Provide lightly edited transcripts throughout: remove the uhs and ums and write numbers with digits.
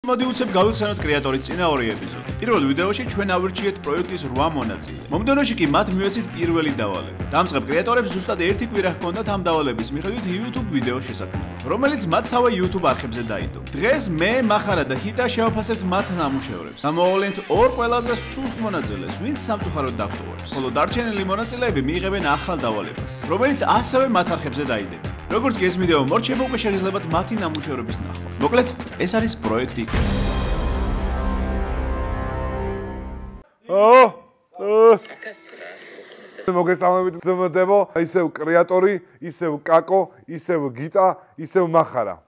მოდი უცებ გავიხსენოთ კრეატორის წინა ორი ეპიზოდი. პირველ ვიდეოში ჩვენ ავირჩიეთ პროექტის 8 მონაწილე. მომდევნოში კი მათ მივეცით პირველი დავალება. დამწყებ კრეატორებს ზუსტად ერთი კვირა ჰქონდათ ამ დავალების მიხედვით YouTube ვიდეო შესაქმნელად, რომელიც მათ სავე YouTube არხებზე დაიდო. დღეს მე, მახარა და ჰიტა შევაფასებთ მათ ნამუშევრებს. ამოავლენთ ორ ყველაზე სუსტ მონაწილეს, ვინც სამწუხაროდ დაგვტოვებს. ხოლო დარჩენილი მონაწილეები მიიღებენ ახალ დავალებას, რომელიც ასევე მათ არხებზე დაიდება. როგორც კი ეს ვიდეო მორჩება, უკვე შეგიძლიათ მათი ნამუშევრების ნახვა. მოკლედ, ეს არის პროექტი. მოგესალმებით ძმებო, ისევ კრეატორი, ისევ კაკო, ისევ გიტა, ისევ მახარა.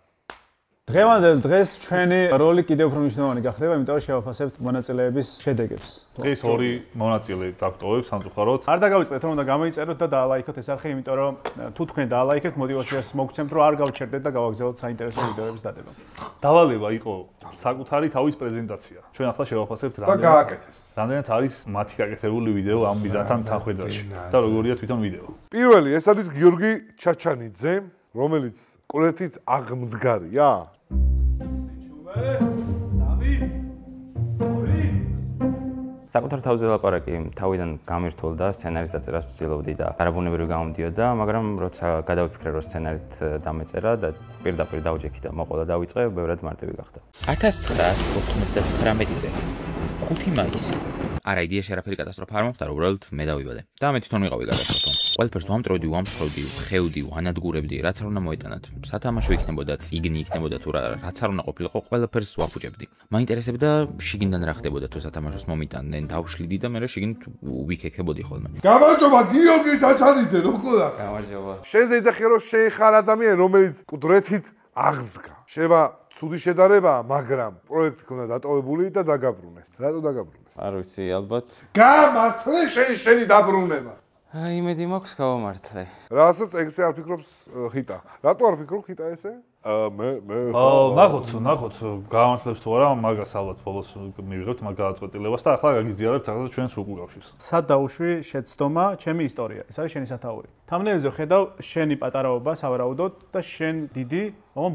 დღევანდელ დღეს ჩვენი როლი კიდევ უფრო მნიშვნელოვანი გახდება, იმიტომ რომ შევაფასებთ მონაწილეების შედეგებს. დღეს ორი მონაწილე დაგვტოვებს სამწუხაროდ. არ დაგავიწყდეთ რომ უნდა გამოიწეროთ და დაალაიქოთ ეს არხი, იმიტომ რომ თუ თქვენ დაალაიქეთ, მოტივაციას მოგცემთ რომ არ გავჩერდეთ და გავაგზავნოთ საინტერესო ვიდეოების დადება. დავალება იყო საკუთარი თავის პრეზენტაცია. ჩვენ ახლა შევაფასებთ რამდენად არის მათი გაკეთებული ვიდეო ამ მიზანთან თანხმდაში და როგორია თვითონ ვიდეო. პირველი ეს არის გიორგი ჩაჩანიძე, რომელიც კოლექტივით აღმდგარია. საკუთარ თავზე ლაპარაკი თავიდან გამირთულ და სცენარის დაწერას ვცდილობდი და არაბუნებრივი გამოდიოდა, მაგრამ როცა გადავიფიქრე რომ სცენარით დამეწერა და პირდაპირ დავჯექი და მოყოლა დავიწყე, ბევრად მარტივი გახდა. 1999 წელი 5 მაისი. არა, იდეაში არაფერი კატასტროფა არ მოხდა, უბრალოდ მე დავიბადე. და მე თვითონ ვიყავი კატასტროფა. ყველაფერს ვამტროდი, ვამსხვრევდი, ვხევდი, ვანადგურებდი, რაც არ უნდა მოეტანათ. სათამაშო იქნებოდა, წიგნი იქნებოდა თუ რაც არ უნდა ყოფილიყო, ყველაფერს ვაფუჭებდი. მაინტერესებდა შიგნიდან რა ხდებოდა თუ სათამაშოს მომიტანდნენ, დავშლიდი და მე შიგნით ვიქექებოდი ხოლმე. გამარჯობა გიორგი ჩაჩანიძე, როგორია? გამარჯობა. შენზე იძახია რომ შენ ხარ ადამიანი, რომელიც კუდრეთით აღსდგა. შევა ცუდი შედარებაა, მაგრამ პროექტი ქონდა დატოვებული და დაგაბრუნეს. რატო დაგაბრუნეს? არ ვიცი, ალბათ. გამართლე შენი დაბრუნება. იმედი მაქვს გავამართლე. რასაც ეგზე არ ფიქრობს ხიტა. რატო არ ფიქრობ ხიტა ესე? მე ნახოთ, გავამართლებს თუ არა, მაგას ალბათ ბოლოს მივიღებთ მაგ გადაწყვეტილებას და ახლა გაგიზიარებთ ახლა ჩვენს უკავშირს. სად დაუშვი შეცდომა, ჩემი ისტორია. ეს არის შენი სათაური. თამლებზე ხედავ შენი პატარაობა სავარაუდოდ და შენ დიდი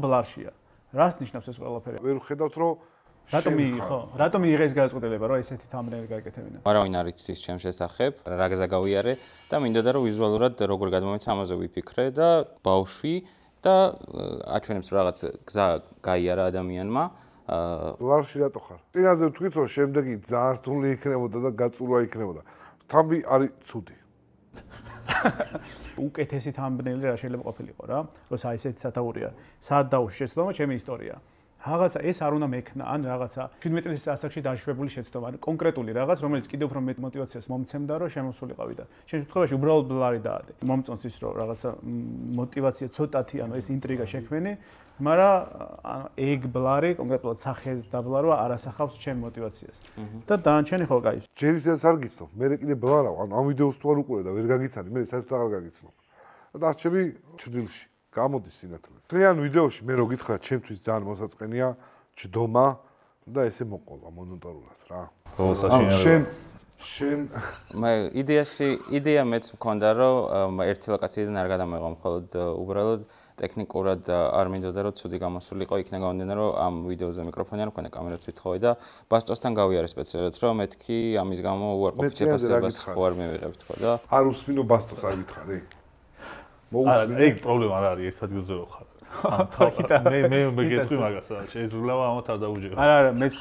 ბლარშია. რას ნიშნავს ეს ყველაფერი? ვერ ხედავთ რომ რატომ მიიღო? რატომ მიიღე ეს გადაწყვეტილება, რომ ესეთი თამლები გაიკეთებინა? არავინ არ იცის ჩემს შესახებ, რა გაზაგავიარე და მინდოდა რომ ვიზუალურად როგორ გადმომეცა ამაზე ვიფიქრე და ბავშვი და აჩვენებს რაღაც გზა გაიარა ადამიანმა. ბლარში რატო ხარ? წინაზე ვთქვით რომ შემდეგი ძალიან რთული იქნებოდა და გაწურვა იქნებოდა. თამბი არის ცუდი. უკეთესი თამბნელი რა შეიძლება ყოფილიყო რა, როცა ესეთი სათაურია. სად დაუშვი შეცდომა, ჩემი ისტორია. რაღაცა ეს არ უნდა მექნა, ან რაღაცა 17 წლის ასაკში დაშვებული შეცდომა, ან კონკრეტული რაღაც, რომელიც კიდევ უფრო მეტ მოტივაციას მომცემდა, რომ შემოსულიყავი და შენ შემთხვევაში უბრალოდ ბლარი დაადე. მომწონს ის, რომ რაღაცა მოტივაცია ცოტათი, ანუ ეს ინტრიგა შექმენი, მაგრამ ეგ ბლარი კონკრეტულად სახეს დაბლარვა არ ასახავს ჩემ მოტივაციას. და დანარჩენი ხო კაი. ჯერ ისედაც არ გიცნობ, მე კიდე ბლარავ, ანუ ამ ვიდეოს თუ არ უყურე და ვერ გაგიცანი, მე საერთოდ აღარ გაგიცნობ. და დარჩები ჭრილში. გამოდის სინათლე. დღიან ვიდეოში მე რო გითხრა, ჩემთვის ძალიან მოსაწყენია ჯდომა და ესე მოყოლა მონოტორულად რა. შენ მე იდეა მეც მქონდა რომ ერთი ლოკაციიდან არ გადამეღო, მხოლოდ უბრალოდ ტექნიკურად არ მინდოდა რომ ცუდი გამოსულიყო, იქნა გამომდინარე რომ ამ ვიდეოზე მიკროფონი არ მქონდა, კამერაც ვითხოვე და ბასტოსთან გავიარე სპეციალურად რომ მეთქი ამის გამო უარყოფით შეფასებას ხო არ მივიღებ თქო და არ უსმინო ბასტოს არ გითხარი. ეგ პრობლემა არ არის, ერთ ადგილზე ვხარ. მე მეგეთქვი მაგას, შეიძლება ამათ არ დაუჯერებ. არა, მეც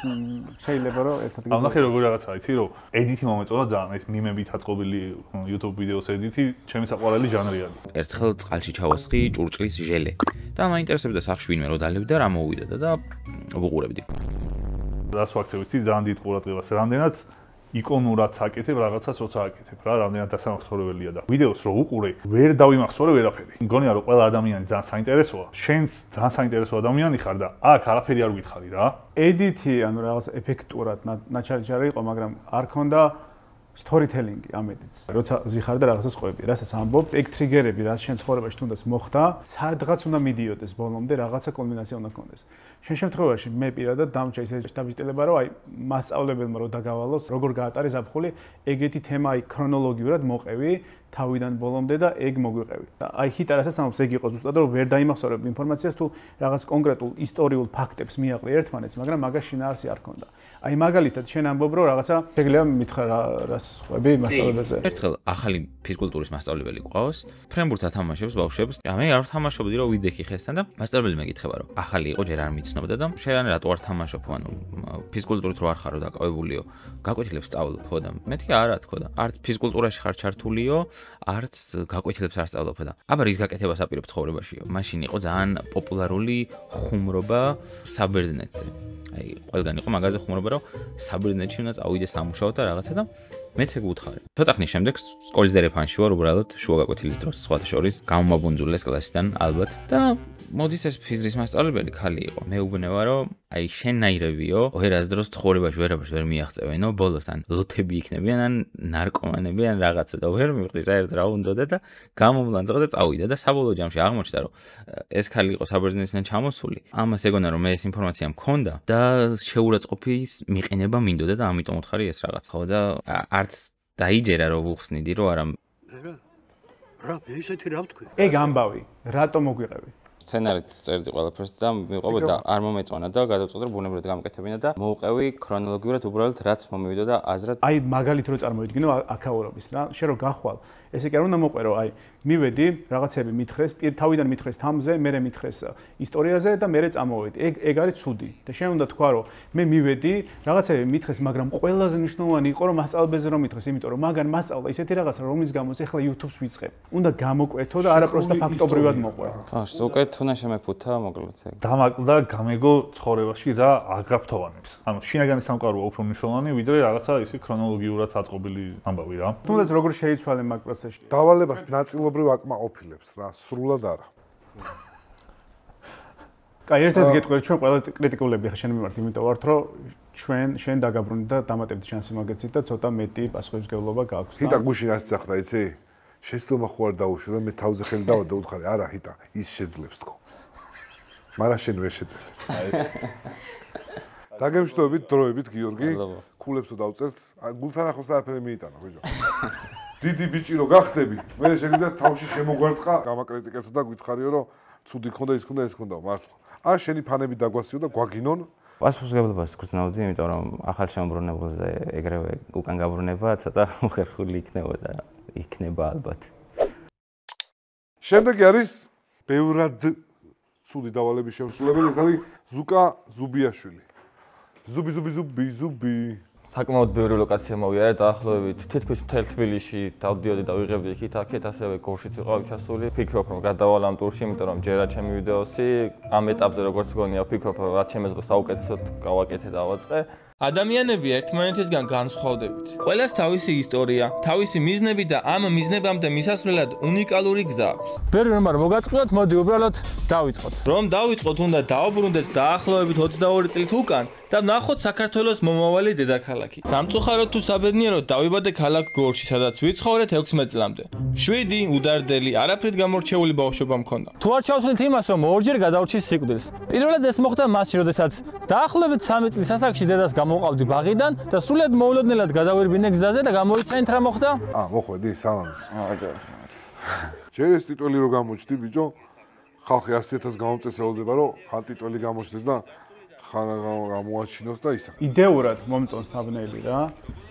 შეიძლება რომ ერთ ადგილზე. ამ ნახე როგორ რაღაცა იცი რომ ედიტი მომეწონა ძალიან, ეს მიმებით აწყობილი YouTube ვიდეოს ედიტი, ჩემი საყვარელი ჟანრი არის. ერთხელ წყალში ჩავასხი ჭურჭლის ჟელე და მაინტერესებდა სახში ვინმე რო დალევდა რა მოვიდა და ვუყურებდი. რას ვაქცევით ძალიან დიდ ყურადღებას, რამდენად იკონურად აკეთებ რაღაცას, როცა აკეთებ რა, რამდენად დასამახსოვრებელია და ვიდეოს რო უყურე, ვერ დავიმახსოვრე ვერაფერი. მგონია რომ ყველა ადამიანი ძალიან საინტერესოა, შენს ძალიან საინტერესო ადამიანი ხარ და აქ არაფერი არ ვითხარი რა. ედიტი, ანუ რაღაც ეფექტურად ნაჩარიჩარი იყო, მაგრამ არ ქონდა storytelling ამ ედიტს. როცა ზიხარ და რაღაცას ყვები, რასაც ამბობ, ეგ ტრიგერები, რაც შენ ცხოვრებაში თუნდაც მოხდა, სადღაც უნდა მიდიოდეს ბოლომდე, რაღაცა კულმინაცია უნდა ქონდეს. შენ შემთხვევაში მე პირადად დამჭა ისე შტაბისტელება, რომ აი მასწავლებელმა რო დაგავალოს, როგორ გაატარე ზაფხული, ეგეთი თემა აი ქრონოლოგიურად მოყევი თავიდან ბოლომდე და ეგ მოგვიყევი. აი ჰიტა რასაც ამბობს, ეგ იყო ზუსტად რომ ვერ დაიმახსოვრებ ინფორმაციას თუ რაღაც კონკრეტულ ისტორიულ ფაქტებს მიაყრი ერთმანეთს, მაგრამ მაგას შინაარსი არ ქონდა. აი მაგალითად შენ ამბობ რომ რაღაცა შეგიძლია მითხრა რას ხვები მასწავლებელზე. ერთხელ ახალი ფიზკულტურის მასწავლებელი ყავს, ფრენბურთს ათამაშებს ბავშვებს. მე არ ვთამაშობდი რომ ვიდექი ხესთან და მასწავლებელი მეკითხება რომ ახალი იყო ჯერ არ მიცნობდა და შენ რატო არ თამაშობ, ანუ ფიზკულტურით რო არ ხარო დაკავებულიო, გაკვეთილებს სწავლობო და მეთქი არა თქო და არც ფიზკულტურაში ხარ ჩართულიო, არც გაკვეთილებს არ სწავლობო და აბა რის გაკეთებას აპირებ ცხოვრებაშიო. მაშინ იყო ძალიან პოპულარული ხუმრობა საბერძნეთზე. აი, ყველგან იყო მაგაზე ხუმრობა, რომ საბერძნეთში უნდა წავიდე სამუშაოდ და რაღაცა და მეც ეგ ვუთხარი. ცოტა ხნის შემდეგ სკოლის დერეფანში ვარ, უბრალოდ შუა გაკვეთილის დროს, სხვათა შორის გამომაბუნძულეს კლასიდან ალბათ და მოდის ეს ფიზრის მასწავლებელი ხალი იყო. მე უბნება რომ აი შენნაირებიო, ვერას დროს ცხოვრებაში ვერაფერს ვერ მიაღწევენო, ბოლოს ან ლოთები იქნებიან, ან ნარკომანები, ან რაღაცა და ვერ მივხვდი საერთოდ რა უნდოდა და გამომლანძღა და წავიდა და საბოლოო ჯამში აღმოჩნდა რომ ეს ხალი იყო საბერძნეთიდან ჩამოსული. ამას ეგონა რომ მე ეს ინფორმაცია მქონდა და შეურაცხყოფის მიყენება მინდოდა და ამიტომ უთხარი ეს რაღაც. ხო და არც დაიჯერა რომ ვუხსნიდი რომ არა რა მე ისეთი რა ვთქვი? ეგ ამბავი, რატო მოგვიყევი? სცენარით წერდი ყველაფერს და მივყავი და არ მომეწონა და გადავწყვიტე რომ ბუნებრივად გამკეთებინა და მოვყევი ქრონოლოგიურად უბრალოდ რაც მომივიდა და აზრად აი მაგალითად რო წარმოვიდგინო აქაურობის რა შენ რო გახვალ ესე კი არ უნდა მოყვერო აი მივედი რაღაცები მითხრეს თავიდან მითხრეს თამზე მე მითხრეს ისტორიაზე და მე წამოვედი ეგ არის ცუდი და შენ უნდა თქვა რომ მე მივედი რაღაცები მითხრეს მაგრამ ყველაზე მნიშვნელოვანი იყო რომ მასწავლებელზე რომ მითხრეს იმიტომ რომ მაგან მასწავლა ისეთი რაღაცა რომლის გამოც ახლა YouTube-ს ვიწყებ უნდა გამოკვეთო და არა პროსტა ფაქტობრივად მოყვე ხო უკეთ თუნა შემეფუთა მოკლედ ეგ დამაკლდა გამეგო ცხოვრებაში რა აგრაფთოვანებს ანუ შინაგანი სამყაროა უფრო მნიშვნელოვანი ვიდრე რაღაცა ისე ქრონოლოგიურად აწყობილი ამბავი რა თუნდაც როგორ შეიცვალე მაგ პროცესში დავალებას ნაწილობრივ აკმაყოფილებს რა სრულად არა კაი ერთ-ერთს გეტყვი ჩვენ ყველა კრიტიკულები ხა შენ მიმართ იმიტომ ვართ რომ შენ დაგაბრუნდი და დამატებდი შანსი მაგეცით და ცოტა მეტი პასუხისმგებლობა გაქვს ჰიტა გუშინ ასწახდა იცი შეცდომა ხო არ დაუშვა და მე თავზე ხელი დავადა უთხარი არა ჰიტა ის შეძლებს თქო მაგრამ შენ ვერ შეძლებ დაგემშვიდობით დროებით გიორგი ქულებსო დავწერთ გულთან ახლოს არაფერი მიიტანა ბიჭო დიდი ბიჭი რო გახდები მე შეგიძლია თავში შემოგვარტყა გამაკრიტიკებსო და გითხარიო რომ ცუდი ხონდა ის ხონდა ეს ხონდა მართლა ან შენი ფანები დაგვასიო და გვაგინონ პასუხისმგებლობას გრძნავდი იმიტომ რომ ახალ შემოbrunებულზე ეგრევე უკან გაბრუნება ცოტა უხერხული იქნება ალბათ შემდეგი არის ბევრად ცუდი დავალების შემსრულებელი ეს არის ზუკა ზუბიაშვილი ზუბი საკმაოდ ბევრი ლოკაცია მოვიარე დაახლოებით თითქმის მთელ თბილისში დავდიოდი და ვიღებდი იქით-აქეთ ასევე გორშიც ვიყავი ჩასული ფიქრობ რომ გადავალ ამ ტურში იმიტომ რომ ჯერა ჩემი ვიდეოსი ამ ეტაპზე როგორც გონია ვფიქრობ რომ რაც შემეძლო საუკეთესოდ გავაკეთე და დავაწყე ადამიანები ერთმანეთისგან განსხვავდებით. ყველას თავისი ისტორია, თავისი მიზნები და ამ მიზნებამდე მისასვლელად უნიკალური გზა აქვს. ბევრი რომ არ მოგაწყდოთ, მოდი უბრალოდ დავიწყოთ. რომ დავიწყოთ, უნდა დავუბრუნდეთ დაახლოებით 22 წლით უკან და ვნახოთ საქართველოს მომავალი დედაქალაქი. სამწუხაროდ თუ საბედნიეროდ დავიბადე ქალაქ გორში, სადაც ვიცხოვრეთ 16 წლამდე. 7 უდარდელი, არაფრით გამორჩეული ბავშვობა მქონდა. თუ არ ჩავთვლით იმას, რომ ორჯერ გადავრჩი სიკვდილს. პირველად ეს მოხდა მასში, როდესაც დაახლოებით 3 წლის ასაკში დედას გამოვყავდი ბაღიდან და სრულად მოულოდნელად გადავირბინე გზაზე და გამოიცანით რა მოხდა? მოხვედი სალამს. ჯერ ეს ტიტული რო გამოჩდი ბიჭო, ხალხი 100.000 გამომწესებელდება, რომ ხან ტიტული გამოჩდეს და ხან გამოაჩინოს და ისა. იდეურად მომწონს თაბნელი რა.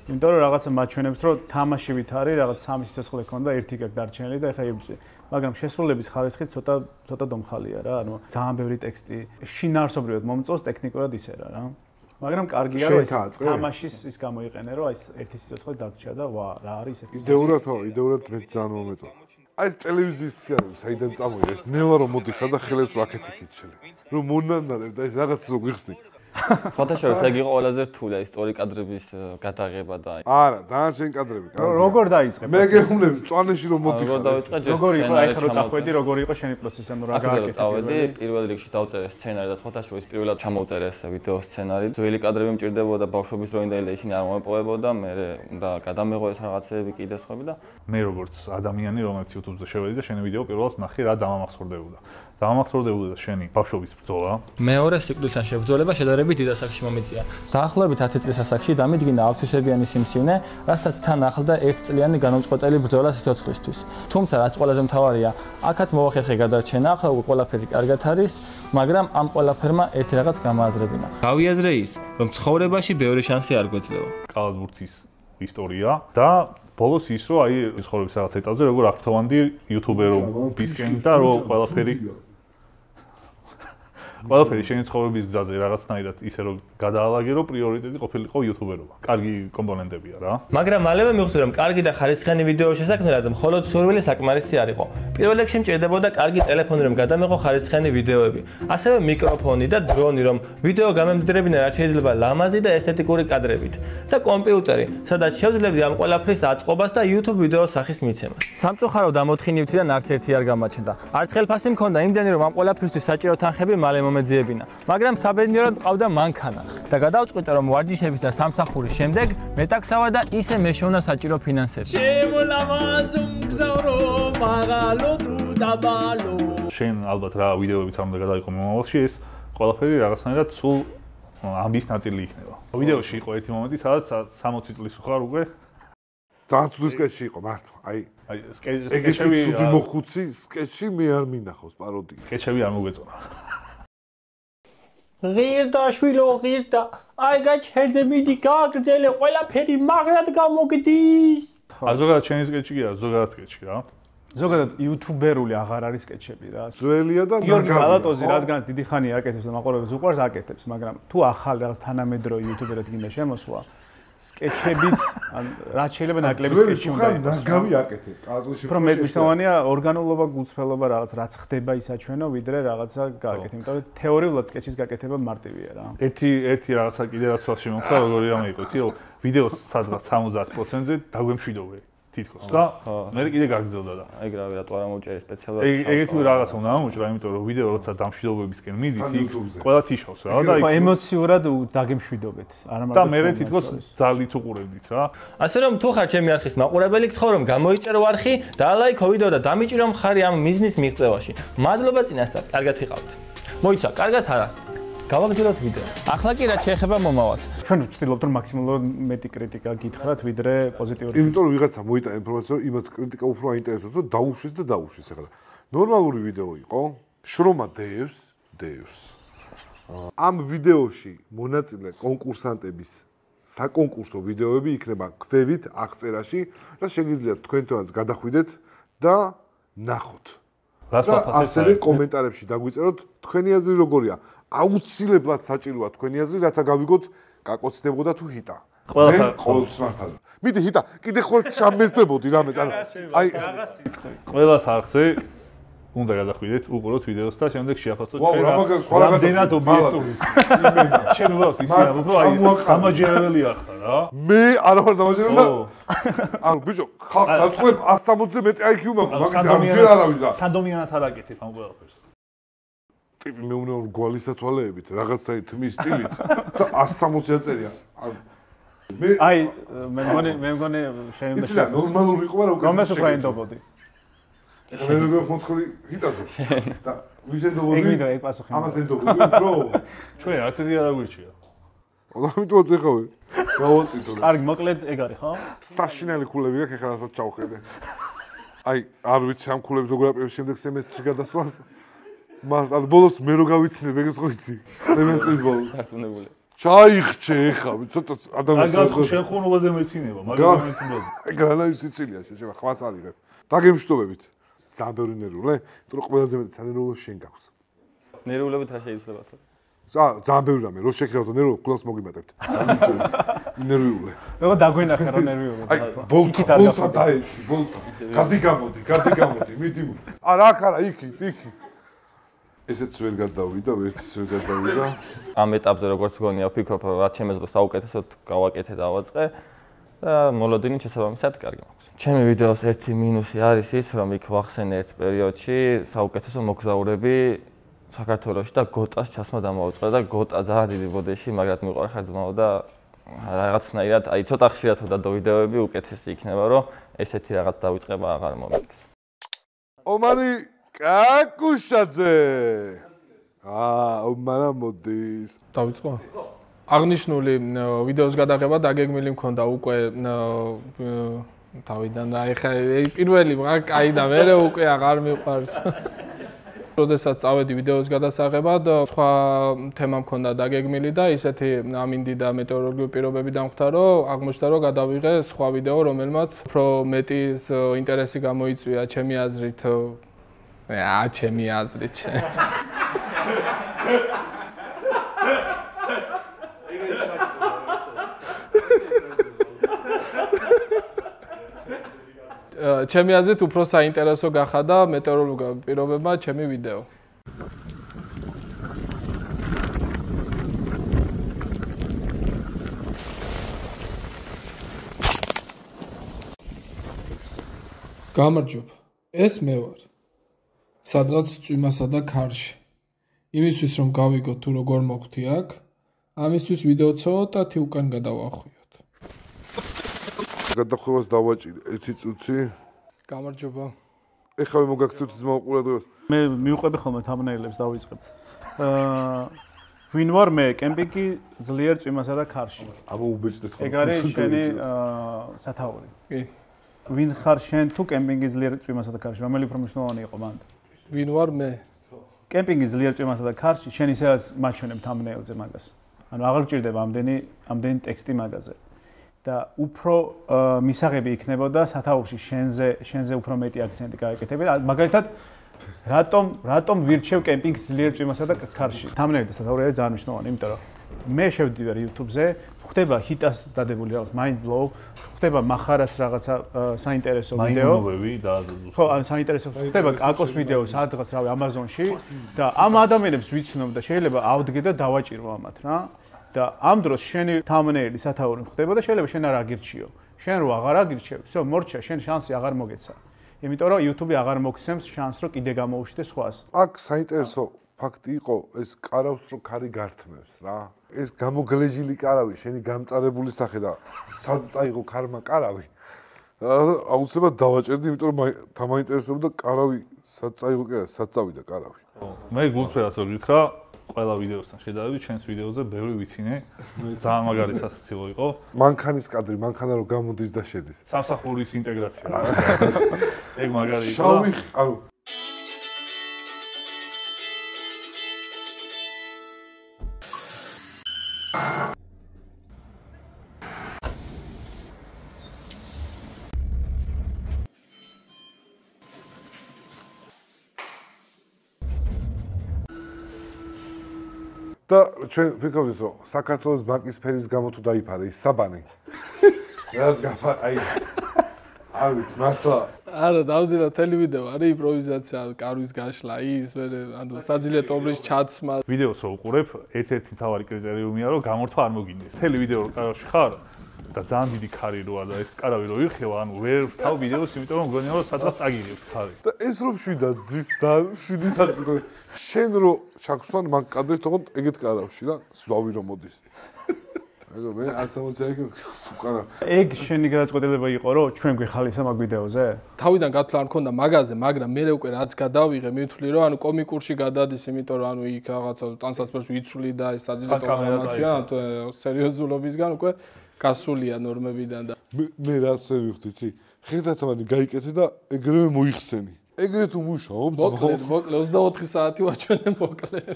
იმიტომ რომ რაღაცა მაჩვენებს, რომ თამაშივით არის, რაღაც სამი სიცოცხლე ქონდა, ერთი გაკ დარჩენილი და ეხა იბრძვი. მაგრამ შესრულების ხარისხი ცოტა დომხალია რა, ანუ ძალიან ბევრი ტექსტი შინაარსობრივად მომწონს ტექნიკურად ისე რა. მაგრამ კარგია რომ ეს თამაშის ის გამოიყენე რომ ეს ერთი სიცოცხლე დაგჭა და ვა რა არის ეს იდეურად მე ძალიან მომეწონა აი ეს ტელევიზიის სიარული საიდან წამოვიდა ეს ნელა რომ მოდიხარ და ხელებს რა აკეთებ შენ რომ მონანარებ და ეს რაღაც რო გიხსნი სხვათა შორის ეგ იყო ყველაზე რთული ისტორიკ კადრების გადაღება და არა დანარჩენ კადრები როგორ დაიწყე მე გეხუნები მწვანეში რომ მოდიხარ როგორ იყო აი ხრო წახვედი როგორ იყო შენი პროცესი ანუ რა გააკეთე წავედი პირველ რიგში დავწერე სცენარი და სხვათა შორის პირველად ჩამოვწერე ეს ვიდეო სცენარი ძველი კადრები მჭირდებოდა ბავშვობის დროინდელი და ისინი არ მომეპოვებოდა მე უნდა გადამეღო ეს რაღაცეები კიდე სხვები და მე როგორც ადამიანი რომელიც YouTube-ზე შევედი და შენი ვიდეო პირველად ნახე რა დამამახსოვრდებოდა დაამახსოვრდებული შენი ბავშვობის ბრძოლა. მეორე სიკვდილთან შებრძოლება შედარებით დიდ ასაკში მომიწია. დაახლოებით 10 წლის ასაკში დამიდგინა ავთვისებიანი სიმსივნე, რასაც თან ახლდა 1 წლიანი განუწყვეტელი ბრძოლა სიცოცხლისთვის. თუმცა რაც ყველაზე მთავარია, აქაც მოახერხე გადარჩენა, ახლა უკვე ყველაფერი კარგად არის, მაგრამ ამ ყველაფერმა ერთი რაღაც გამოაზრებინა. გავიაზრე ის, რომ ცხოვრებაში ბევრი შანსი არ გვეძლევა. კალათბურთის ისტორია და ბოლოს ის რომ აი ცხოვრების რაღაც ეტაპზე როგორ აქტოვანდი იუთუბერობისკენ და რომ ყველაფერი შენი ცხოვრების გზაზე რაღაცნაირად ისე რომ გადაალაგერო პრიორიტეტი ყოფილიყო იუთუბერობა. კარგი კომპონენტებია რა. მაგრამ მალევე მივხვდი რომ კარგი და ხარისხიანი ვიდეო შესაქმნელად მხოლოდ სურვილი საკმარისი არ იყო. პირველ რიგში მჭირდებოდა კარგი ტელეფონი რომ გადამეღო ხარისხიანი ვიდეოები, ასევე მიკროფონი და დრონი რომ ვიდეო გამემდიდრებინა რაც შეიძლება ლამაზი და ესთეტიკური კადრებით და კომპიუტერი, სადაც შევძლებდი ამ ყველაფრის აწყობას და YouTube ვიდეოს სახის მიცემას. სამწუხაროდ ამ 4 ნივთიდან არც ერთი არ გამაჩნდა. არც ხელფასი მქონდა იმდენი რომ ამ ყველაფრისთვის საჭირო თანხები მალე მომეძიებინა, მაგრამ საბედნიეროდ მყავდა მანქანა და გადავწყვიტე რომ ვარჯიშების და სამსახურის შემდეგ მეტაქსავა და ისე მეშოვნა საჭირო ფინანსები. შენ ალბათ რა ვიდეოებიც არ უნდა გადაიყო მომავალში, ეს ყველაფერი რაღაცნაირად სულ ამბის ნაწილი იქნება. ვიდეოში იყო ერთი მომენტი, სადაც 60 წლის ხარ უკვე ძალიან ცუდი სკეჩი იყო მართლა. აი სკეჩები ცუდი მოხუცი სკეჩი მე არ მინახავს პაროდია. სკეჩები არ მოგეწონა. ღირდა შვილო ღირდა, აი გაჩერდე მიდი გააგრძელე ყველაფერი მაგრად გამოგდის. ზოგადად შენი სკეჩი კი არა, ზოგადად სკეჩი რა. ზოგადად იუთუბერული აღარ არის სკეჩები რა. ძველია და გიორგი კალატოზი რადგან დიდი ხანია აკეთებს და მაყურებელს უყვარს აკეთებს, მაგრამ თუ ახალ რაღაც თანამედროვე იუთუბერად გინდა შემოსვლა, სკეჩებით ან რაც შეიძლება ნაკლები სკეჩი უნდა იყოს. ნაგავი აკეთებ, კალატოზში. უფრო მეტმისოვანია ორგანულობა, გულწრფელობა რაღაც რაც ხდება ისაჩვენო, ვიდრე რაღაცა გააკეთე, იმიტომ რომ თეორიულად სკეჩის გაკეთება მარტივია რა. ერთი რაღაცა კიდე რაც თვალში მომხდა, როგორი რამე იყო, ციო ვიდეოს სადღაც 70%-ზე დაგვემშვიდობე. თითქოს და მე კიდე გაგრძელდა და ეგ რავი რატო არ ამოუჭერი სპეციალურად ეგეთი რაღაცა უნდა ამოუჭრა, იმიტომ რომ ვიდეო როცა დამშვიდობებისკენ მიდის, იქ ყველა თიშავს რა და იქ ემოციურად დაგემშვიდობეთ. არა მარტო და მე თითქოს ძალით უყურებდით რა. ასე რომ თუ ხარ ჩემი არხის მაყურებელი, გთხოვ რომ გამოიწერო არხი, დაალაიქო ვიდეო და დამიჭირო მხარი ამ მიზნის მიღწევაში. მადლობა წინასწარ, კარგად იყავთ. მოიცა, კარგად არა. გავაგრძელოთ ვიდეო. ახლა კი რაც შეეხება მომავალს. ჩვენ ვცდილობთ რომ მაქსიმალურად მეტი კრიტიკა გითხრათ, ვიდრე პოზიტიური. იმიტომ რომ ვიღაცა მოიტანა ინფორმაცია, რომ იმათ კრიტიკა უფრო აინტერესებს და დაუშვეს ახლა. ნორმალური ვიდეო იყო, შრომა დევს. ამ ვიდეოში მონაწილე კონკურსანტების საკონკურსო ვიდეოები იქნება ქვევით აღწერაში და შეგიძლიათ თქვენთანაც გადახვიდეთ და ნახოთ. და ასევე კომენტარებში დაგვიწეროთ თქვენი აზრი როგორია. აუცილებლად საჭიროა თქვენი აზრი, რათა გავიგოთ კაკოცდებოდა თუ ჰიტა. მე ყოველთვის მართალია. მიდი ჰიტა, კიდე ხოლმე ჩამერთვებოდი რამე, აი ყველას არხზე უნდა გადახვიდეთ, უყუროთ ვიდეოს და შემდეგ შეაფასოთ ჩვენ რამდენად ობიექტური. შენ უბრალოდ ისე უფრო აი დამაჯერებელი ახლა რა. მე არ ვარ დამაჯერებელი. ანუ ბიჭო, ხალხს აწყობ 160-ზე მეტი IQ მაქვს, მაგის ამჯერ არავის და სანდომიანად არ აკეთებ ამ ყველაფერს. ტიპი მეუბნება გვალისათვალეებით, რაღაცაი თმის სტილით და 160 წერია. აი მე მგონი შეიძლება იცი რა, ნორმალური იყო, მაგრამ რომეს უფრო ენდობოდი. მე მომხდარი ჰიტაზე. და ვიზენდობოდი. ეგ მინდა ეგ პასუხი. ამას ენდობოდი უფრო. ჩვენ არც ერთი არ აგვირჩია. ამიტომაც ეხავე. გავაწიტო. კარგი, მოკლედ ეგ არის ხო? საშინელი ქულები აქვს, ეხლა რასაც ჩავხედე. აი, არ ვიცი ამ ქულებს როგორ აპირებს შემდეგ სემესტრში გადასვლას. მაგრამ ბოლოს მე რო გავიცნებ, ეგეც ხო იცი? სემესტრის ბოლოს. დარწმუნებული. ჩაიხჩე ეხლა, ცოტა ადამიანს აგარ შენ ხუნობაზე მეცინება, მაგრამ მეცინება. ეგ რანაირ სიცილია შეჭება, ხვას არიღებ. დაგემშვიდობებით. ძალიან ბევრი ნერვული, იმიტომ რომ ყველაზე მეტი სანერვულო შენ გაქვს. ნერვულობით რა შეიძლება თქო? ძალიან ბევრი რამე, რო შეკრავთ ნერვულ, კლას მოგიმატებთ. ნერვიულე. ეგ დაგვენახე რა ნერვიულე. აი, ბოლტა დაეცი, ბოლტა. გადი გამოდი, მიდი. არა, იქ. ესეც ვერ გადავიდა, ვერციც ვერ გადავიდა. ამ ეტაპზე როგორც გონია, ვფიქრობ, რაც შემეძლო საუკეთესოდ გავაკეთე და ავაწყე და მოლოდინი შესაბამისად კარგი მაქვს. ჩემი ვიდეოს ერთი მინუსი არის ის, რომ იქ ვახსენე ერთ პერიოდში საუკეთესო მოგზაურები საქართველოში და გოტას ჩასმა დამოუწყდა და გოტა ძალიან დიდი ბოდეში, მაგრამ მიყვარხარ ძმაო და რაღაცნაირად, აი ცოტა ხშირად თუ დადო ვიდეოები უკეთესი იქნება, რომ ესეთი რაღაც დავიწყება აღარ მომიგეს. ომარი კაკუშაძე. მაგრამ მოდის. დავიწყო? აღნიშნული ვიდეოს გადაღება დაგეგმილი მქონდა უკვე თავიდან და ეხა პირველი კაი და მერე უკვე აღარ მიყვარს. როდესაც წავედი ვიდეოს გადასაღებად, სხვა თემა მქონდა დაგეგმილი და ისეთი ამინდი და მეტეოროლოგიური პირობები დამხვდა, რომ აღმოჩნდა, რომ გადავიღე სხვა ვიდეო, რომელმაც უფრო მეტი ინტერესი გამოიწვია ჩემი აზრით. ჩემი აზრით. ჩემი აზრით უფრო საინტერესო გახადა მეტეოროლოგიურ პირობებმა ჩემი ვიდეო. გამარჯობა. ეს მე ვარ. სადღაც წვიმასა და ქარში. იმისთვის რომ გავიგოთ თუ როგორ მოხდი აქ, ამისთვის ვიდეო ცოტათი უკან გადავახვიოთ. გადახვევას დავაჭირე 1 წუთი. გამარჯობა. ეხლა მოგაქცევთ ძმა ყურადღებას. მე მივყვები ხოლმე თამბნეილებს დავიწყებ. ვინ ვარ მე? კემპინგი ძლიერ წვიმასა და ქარში. აბა უბეჭდეთ ხოლმე. ეგ არის შენი სათაური. კი. ვინ ხარ შენ თუ კემპინგი ძლიერ წვიმასა და ქარში? რომელი უფრო მნიშვნელოვანი იყო მანდ? ვინ ვარ მე? კემპინგი ძლიერ წვიმასა და ქარში, შენ ისედაც მაჩვენებ თამბნეილზე მაგას. ანუ აღარ გჭირდება ამდენი ტექსტი მაგაზე. და უფრო მისაღები იქნებოდა სათაურში შენზე უფრო მეტი აქცენტი გაეკეთებინა. მაგალითად, რატომ ვირჩევ კემპინგს ძლიერ წვიმასა და ქარში? თამბნეილი და სათაური არის ძალიან მნიშვნელოვანი, იმიტომ რომ მე შევდივარ YouTube-ზე, ხვდება ჰიტას დადებული რაღაც mind blow, ხვდება מחარას რაღაცა საინტერესო ვიდეო. ხო, ან საინტერესო ხვდება კაკოს ვიდეო სადღაც რავი Amazon-ში და ამ ადამიანებს ვიცნობ და შეიძლება ავდგე და დავაჭირო ამათ რა. და ამ დროს შენი თამბნეილი სათაური ხდება და შეიძლება შენ არ აგირჩიო. შენ რო აღარ აგირჩევ, всё, მორჩა, შენ შანსი აღარ მოგეცა. იმიტომ რომ YouTube-ი აღარ მოგცემს შანსს, რომ კიდე გამოუშვიდე სხვას. აქ საინტერესო ფაქტი იყო ეს კარავს რო ქარი გართმევს რა. ეს გამოგლეჯილი კარავი, შენი გამწარებული სახე და სად წაიღო ქარმა კარავი. აუცილებლად დავაჭერდი, იმიტომ რომ თამაინტერესებდა კარავი სად წაიღო კი არა, სად წავიდა კარავი. მე გულწრფელად რო გითხრა ყველა ვიდეოსთან შედარებით ჩვენს ვიდეოზე ბევრი ვიცინე. ძალიან მაგარი სასაცილო იყო. მანქანის კადრი, მანქანა რო გამოდის და შედის. სამსახურის ინტეგრაცია. ეგ მაგარი იყო. შავი, ანუ და ჩვენ ვფიქრობთ რომ საქართველოს ბანკის ფერის გამო თუ დაიფარე ის საბანი რაც გაფა აი არის მართლა არა დავძილა ტელევიდეო არის იმპროვიზაცია კარვის გაშლა ის მე ანუ საძილე ტომრის ჩაცმა ვიდეოს რო უყურებ ერთ-ერთი მთავარი კრიტერიუმია რომ გამორთვა არ მოგინდეს ტელევიდეო რო კარავში ხარ და ძალიან დიდი ქარი როა და ეს კარავი რო ირხევა ანუ ვერ ვთავ ვიდეოს იმიტომ რომ მგონია რომ სადღაც წაგირებს ქარი და ეს რო შვიდა ძის ძალიან შვიდი საკითხი შენ რო ჩაგვსვან მაგ კადრით თქო ეგეთ კარავში და ზვავი რომ მოდის ეგ მე 160 უკანა ეგ შენი გადაწყვეტილება იყო რომ ჩვენ გვიხალისა მაგ ვიდეოზე თავიდან გათვლა არ მქონდა მაგაზე მაგრამ მე უკვე რაც გადავიღე მივთვლი რომ ანუ კომიკურში გადადის იმიტომ რომ ანუ იქ რაღაცა ტანსაცმელს ვიცვლი და ეს საძილე პროგრამაცია სერიოზულობისგან უკვე გასულია ნორმებიდან და მე რას ვიხდიცი ხედათმანი გაიკეთე და ეგრევე მოიხსენი ეგრეთ უმუშაობ მოკლედ 24 საათი ვაჩვენე მოკლედ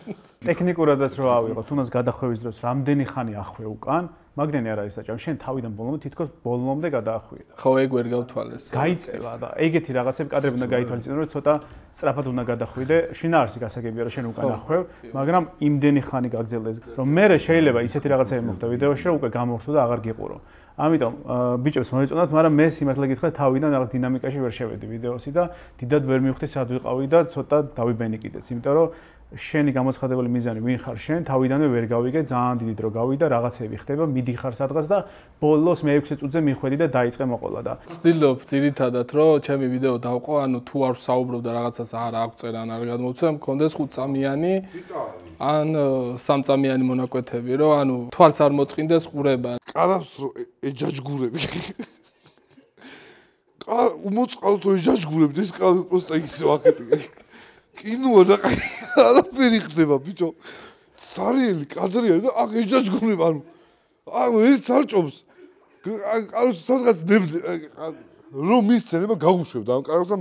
ტექნიკურადაც რო ავიღო თუნდაც გადახვევის დროს რამდენი ხანი ახვე უკან მაგდენი არ არის საჭირო შენ თავიდან ბოლომდე თითქოს ბოლომდე გადაახვიე ხო ეგ ვერ გავთვალეს გაიწევა და ეგეთი რაღაცები კადრები უნდა გაითვალისწინო რომ ცოტა სწრაფად უნდა გადახვიდე შინაარსი გასაგებია რომ შენ უკან ახვევ მაგრამ იმდენი ხანი გაგრძელდეს რომ მე შეიძლება ისეთი რაღაცები მოხდა ვიდეოში რომ უკვე გამორთო და აღარ გიყურო ამიტომ ბიჭებს მოეწონათ მაგრამ მე სიმართლე გითხრა თავიდან რაღაც დინამიკაში ვერ შევედი ვიდეოსი და დიდად ვერ მივხვდი სად ვიყავი და ცოტა დავიბენი კიდეც იმიტომ რომ შენი გამოცხადებული მიზანი ვინ ხარ შენ თავიდანვე ვერ გავიგე ძალიან დიდი დრო გავიდა რაღაცები ხდება მიდიხარ სადღაც და ბოლოს მე-6 წუთზე მიხვედი და დაიწყე მოყოლა და ვცდილობ ძირითადად რომ ჩემი ვიდეო დავყო ანუ თუ არ ვსაუბრობ და რაღაცას არ აღწერ ან არ გადმოვცემ მქონდეს 5 წამიანი ან 3 წამიანი მონაკვეთები რომ ანუ თვალს არ მოწყინდეს ყურება კარავს რო ეჯაჯგურები უმოწყალოთ რომ ეჯაჯგურები ეს კალვი პროსტა ისე ვაკეთე კინოა და არაფერი ხდება, ბიჭო. სარიელი კადრი არის და აქ ეჯაჯგურება, ანუ ერთ არჭობს. ანუ სადღაც რომ მისცენება გაუშვებდა ამ კაროს და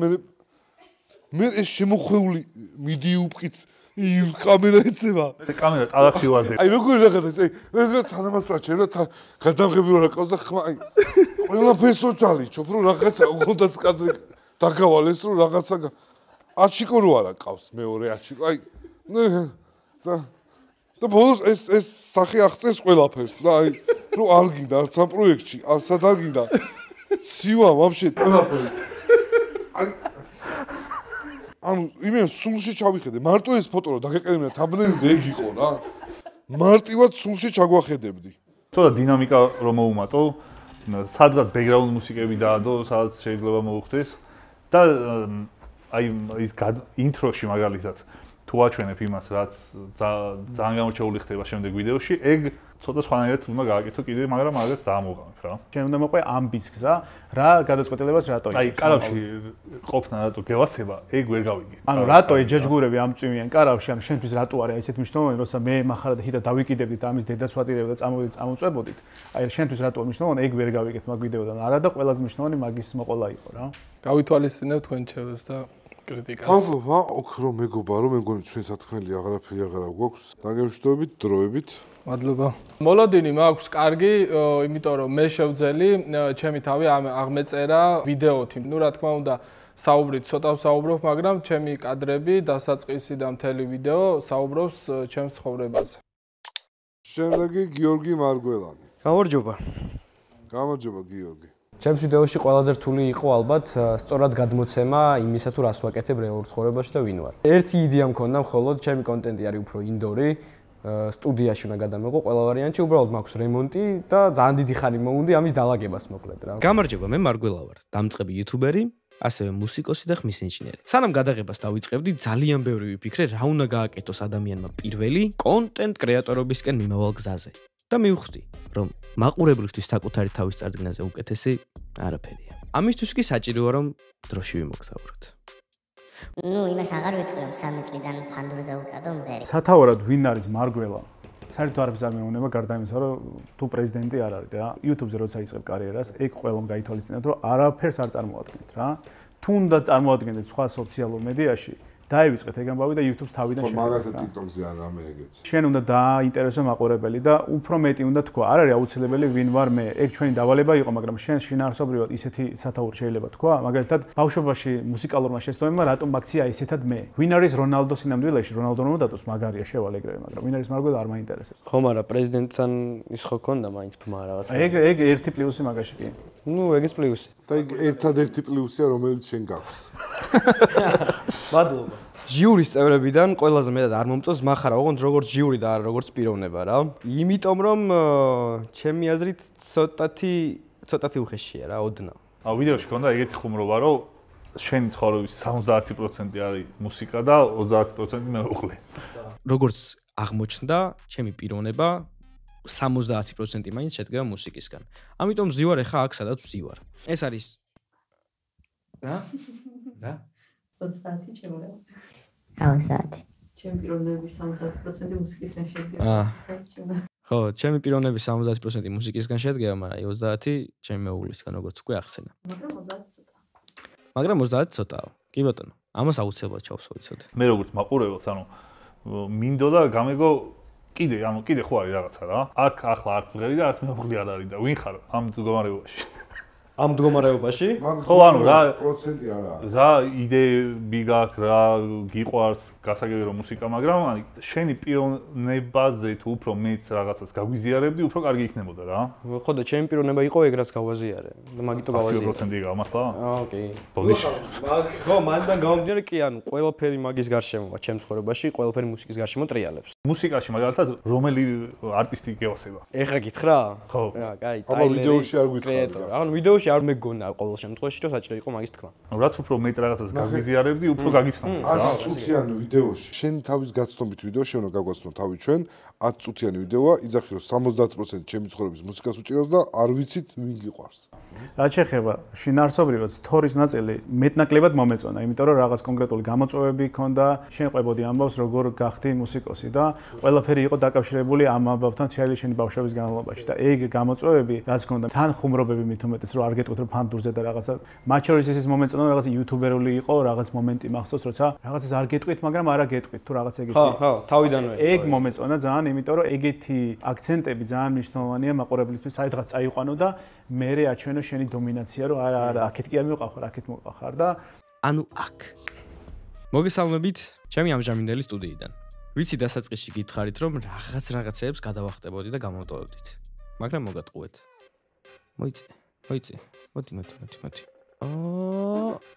მე ეს შემოხვეული მიდი უფკით კამერა ეცემა. კამერა ტალახში ვარდება. აი როგორი რაღაცა, აი თანამასვრა ჩემო გადამღები რა ყავს და ხმა აი ყველა ფესო ჩალიჩობ რომ რაღაცა უხონდაც კადრი დაგავალეს რომ რაღაცა აჩიკო რო არა ყავს მეორე აჩიკო აი და ბოლოს ეს სახე აღწევს ყველაფერს რა აი რომ არ გინდა არც ამ პროექტში არცად არ გინდა ცივა ვაფშე ყველაფერი აი ანუ იმენ სულში ჩავიხედე მარტო ეს ფოტო რომ დაგეკერებინა თამბნეილზე ეგ იყო რა მარტივად სულში ჩაგვახედებდი თორე დინამიკა რომ მოუმატო სადღაც ბექგრაუნდ მუსიკები დაადო სადაც შეიძლება მოუხდეს და აი ის ინტროში მაგალითად თუ აჩვენებ იმას რაც ძალიან გამორჩეული ხდება შემდეგ ვიდეოში ეგ ცოტა სხვანაირად უნდა გააკეთო კიდე მაგრამ მაგას დაამოყავთ რა შენ უნდა მოყვე ამბის გზა რა გადაწყვეტილებას რატო აი კარავში ყოფნა რატო გევასება ეგ ვერ გავიგე ანუ რატო ეჯაჯგურები ამწვიმიან კარავში ანუ შენთვის რატო არის ესეთ მნიშვნელოვანი როცა მე מחר და ჰიტა დავიკიდებდით ამის დედაც ვატირებ და წამოწვებოდით აი შენთვის რატო მნიშვნელოვანი ეგ ვერ გავიგეთ მაგ ვიდეოდან არა და ყველაზე მნიშვნელოვანი მაგის მოყოლა იყო რა გავითვალისწინებ თქვენ ჩემს და კრიტიკას აბა ოქრო მეგობა რომ მე მგონი ჩვენ სათქმელი აღარაფერი აღარა გვაქვს დაგემშვიდობით დროებით მადლობა მოლოდინი მაქვს კარგი იმიტომ რომ მე შევძელი ჩემი თავი აღმეწერა ვიდეოთი ნუ რა თქმა უნდა საუბრით ცოტა საუბრობ მაგრამ ჩემი კადრები დასაწყისი და მთელი ვიდეო საუბრობს ჩემს ცხოვრებაზე შემდეგი გიორგი მარგველანი გამარჯობა გიორგი ჩემს ვიდეოში ყველაზე რთული იყო ალბათ სწორად გადმოცემა იმისა თუ რას ვაკეთებ რეალურ ცხოვრებაში და ვინ ვარ. ერთი იდეა მქონდა მხოლოდ ჩემი კონტენტი არის უფრო ინდორი, სტუდიაში უნდა გადამეღო ყველა ვარიანტი, უბრალოდ მაქვს რემონტი და ძალიან დიდი ხანი მოუნდი ამის დაალაგებას მოკლედ რა. გამარჯობა, მე მარგველა ვარ, დამწყები იუთუბერი, ასევე მუსიკოსი და ხმის ინჟინერი. სანამ გადაღებას დავიწყებდი, ძალიან ბევრი ვიფიქრე რა უნდა გააკეთოს ადამიანმა პირველი კონტენტ კრეატორობისკენ მიმავალ გზაზე. და მივხვდი, რომ მაყურებლისთვის საკუთარი თავის წარდგენაზე უკეთესი არაფერია. ამისთვის კი საჭიროა რომ დროში ვიმოგზავროთ. ნუ იმას აღარ ვიტყვი რომ 3 წლიდან ფანდურზე უკადო მღერი. სათაურად ვინ არის მარგველა? საერთოდ არ მზარმეუნება გარდა იმისა, რომ თუ პრეზიდენტი არ არის რა. YouTube-ზე როცა იწყებ კარიერას, ეგ ყველამ გაითვალისწინეთ, რომ არაფერს არ წარმოადგენთ რა. თუნდაც წარმოადგენთ სხვა სოციალურ მედიაში დაივიწყეთ ეგ ამბავი და YouTube-ს თავიდან შევიდეთ. მაგათი TikTok-ზე არ რამე ეგეც. შენ უნდა დააინტერესო მაყურებელი და უფრო მეტი უნდა თქვა. არ არის აუცილებელი ვინ ვარ მე. ეგ ჩვენი დავალება იყო, მაგრამ შენ შინაარსობრივად ისეთი სათაური შეიძლება თქვა. მაგალითად, ბავშვობაში მუსიკალურმა შეცდომებმა რატომ აქცია ისეთად მე. ვინ არის რონალდო სინამდვილეში? რონალდო რომ დატოს მაგარია შევალ ეგრევე, მაგრამ ვინ არის მარგველა არ მაინტერესებს. ხომ არა, პრეზიდენტთან ის ხო ქონდა მაინც ფმა რაღაცა. ეგ ერთი პლუსი მაგაში კი. ნუ ეგეც პლუსი. და ეგ ერთადერთი პლუსია რომელიც შენ გაქვს. მადლობა. ჟიურის წევრებიდან ყველაზე მეტად არ მომწონს מחარა, ოღონდ როგორც ჟიური და არა როგორც პიროვნება რა. იმიტომ რომ ჩემი აზრით ცოტათი უხეშია რა, ოდნავ. ვიდეოში ქონდა ეგეთი ხუმრობა, რომ შენი ცხოვრების 70% არის მუსიკა და 30% მეუღლე. როგორც აღმოჩნდა, ჩემი პიროვნება 70% მაინც შედგება მუსიკისგან. ამიტომ ვზივარ ახლა აქ სადაც ვზივარ. ეს არის რა? 30 ჩემო. 30. ჩემი პიროვნების 70% მუსიკისგან შედგება. ხო, ჩემი პიროვნების 70% მუსიკისგან შედგება, მაგრამ 30 ჩემი მეუღლისგან როგორც უკვე ახსენა. მაგრამ 30 ცოტაა. კი ბატონო, ამას აუცილებლად ჩავსვიცოდე. მე როგორც მაყურებელს, ანუ მინდოდა გამეგო კიდე ხო არის რაღაცა რა. აქ ახლა არც მღერი და არც მეუღლე არ არის და ვინ ხარ ამ მდგომარეობაში? ამ მდგომარეობაში? ხო, ანუ რა პროცენტი არა. რა იდეები გაქვს, რა გიყვარს, გასაგები რომ მუსიკა, მაგრამ აი შენი პიროვნებაზე თუ უფრო მეც რაღაცას გაგვიზიარებდი, უფრო კარგი იქნებოდა რა. ხო და ჩემი პიროვნება იყო ეგ რაც გავაზიარე. და მაგითო გავაზიარე. 100% გამართლა? ოკეი. ბოდიში. ხო, მანდან გამომდინარე კი ანუ ყველაფერი მაგის გარშემოა ჩემს ცხოვრებაში, ყველაფერი მუსიკის გარშემო ტრიალებს. მუსიკაში მაგალითად რომელი არტისტი გევასება? ეხლა გითხრა? ხო. კაი, აბა ვიდეოში არ გითხრა. ანუ ვიდეოში შემთხვევაში არ მეგონა ყოველ შემთხვევაში რომ საჭირო იყო მაგის თქმა. რაც უფრო მეტ რაღაცას გაგვიზიარებდი, უფრო გაგიცნობდი. 10 წუთიან ვიდეოში, შენ თავის გაცნობით ვიდეოში შენ უნდა გაგვაცნო თავი ჩვენ 10 წუთიანი ვიდეოა, იძახი რომ 70% ჩემი ცხოვრების მუსიკას უჭირავს და არ ვიცით ვინ გიყვარს. რაც შეეხება შინაარსობრივად თორის ნაწილი მეტნაკლებად მომეწონა, იმიტომ რომ რაღაც კონკრეტული გამოწვევები ჰქონდა, შენ ყვებოდი ამბავს როგორ გახდი მუსიკოსი და ყველაფერი იყო დაკავშირებული ამ ამბავთან მთელი შენი ბავშვობის განმავლობაში და ეგ გამოწვევები რაც ჰქონდა თან ხუმრობები მით უმეტეს რომ არ გეტყვით რომ ფანდურზე და რაღაცა მათ შორის ის მომეწონა რაღაც იუთუბერული იყო რაღაც მომენტი მახსოვს როცა რაღაცას არ გეტყვით მაგრამ არა გეტყვით თუ რაღაც ეგეთი ხო თავიდანვე ეგ მომეწონა ძალიან იმიტომ რომ ეგეთი აქცენტები ძალიან მნიშვნელოვანია მაყურებლისთვის საერთოდ წაიყვანო და მე აჩვენო შენი დომინაცია რომ არა აქეთ კი არ მივყავ აქეთ მოვყავ და ანუ აქ მოგესალმებით ჩემი ამჟამინდელი სტუდიიდან ვიცი დასაწყისში გითხარით რომ რაღაცეებს გადავახტებოდი და გამოვტოვებდით მაგრამ მოგატყუეთ მოიწე მოდი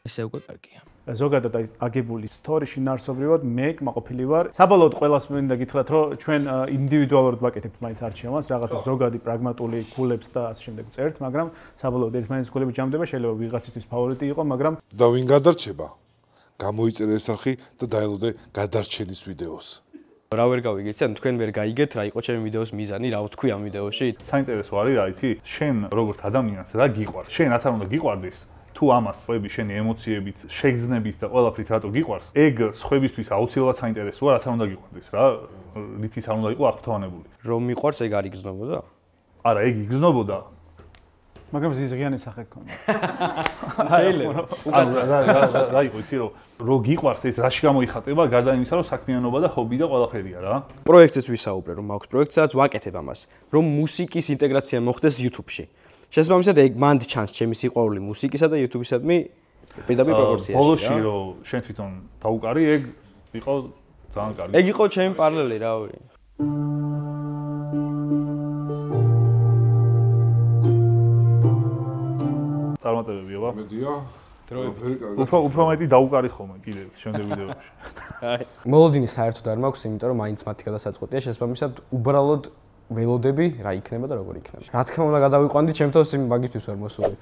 ესე უკვე კარგია ზოგადად აგებული სტორი შინაარსობრივად მე კმაყოფილი ვარ საბოლოოდ ყველას მინდა გითხრათ რომ ჩვენ ინდივიდუალურად ვაკეთებთ მაინც არჩევანს რაღაცა ზოგადი პრაგმატული ქულებს და ასე შემდეგ წერთ მაგრამ საბოლოოდ ერთმანეთის ქულები ჯამდება შეიძლება ვიღაცისთვის ფავორიტი იყო მაგრამ და ვინ გადარჩება გამოიწერე ეს არხი და დაელოდე გადარჩენის ვიდეოს რა ვერ გავიგეთ ან თქვენ ვერ გაიგეთ რა იყო ჩემი ვიდეოს მიზანი რა ვთქვი ამ ვიდეოში საინტერესო არის რა იცი შენ როგორც ადამიანს რა გიყვარს შენ რაც არ უნდა გიყვარდეს თუ ამას ხვები შენი ემოციებით, შეგრძნებით და ყველაფრით რატო გიყვარს, ეგ სხვებისთვის აუცილებლად საინტერესოა, რაც არ უნდა გიყვარდეს რა, რითიც არ უნდა იყო აღფრთოვანებული. რომ მიყვარს ეგ არ იგრძნობოდა? არა, ეგ იგრძნობოდა. მაგრამ ზიზღიანი სახე გქონდა. შეიძლება. რა იყო იცი რომ გიყვარს ეს რაში გამოიხატება, გარდა იმისა, რომ საქმიანობა და ჰობი და ყველაფერია რა. პროექტზეც ვისაუბრე, რომ მაქვს პროექტსაც ვაკეთებ ამას, რომ მუსიკის ინტეგრაცია მოხდეს YouTube-ში. შესაბამისად ეგ მანდ ჩანს ჩემი სიყვარული მუსიკისა და YouTube-ისადმი პირდაპირ პროპორციაში. ბოლოში რომ შენ თვითონ დაუკარი, ეგ იყო ძალიან კარგი. ეგ იყო ჩემი პარალელი, რავი. წარმატებებია, ვა? მედია. უფრო მეტი დაუკარი ხოლმე კიდევ შემდეგ ვიდეოებში. აი, მოლოდინი საერთოდ არ მაქვს, იმიტომ რომ მაინც მათი გადასაწყვეტია, შესაბამისად უბრალოდ ველოდები რა იქნება და როგორ იქნება. რა თქმა უნდა გადავიყვანდი ჩემთვის მაგისთვის ვარ მოსული.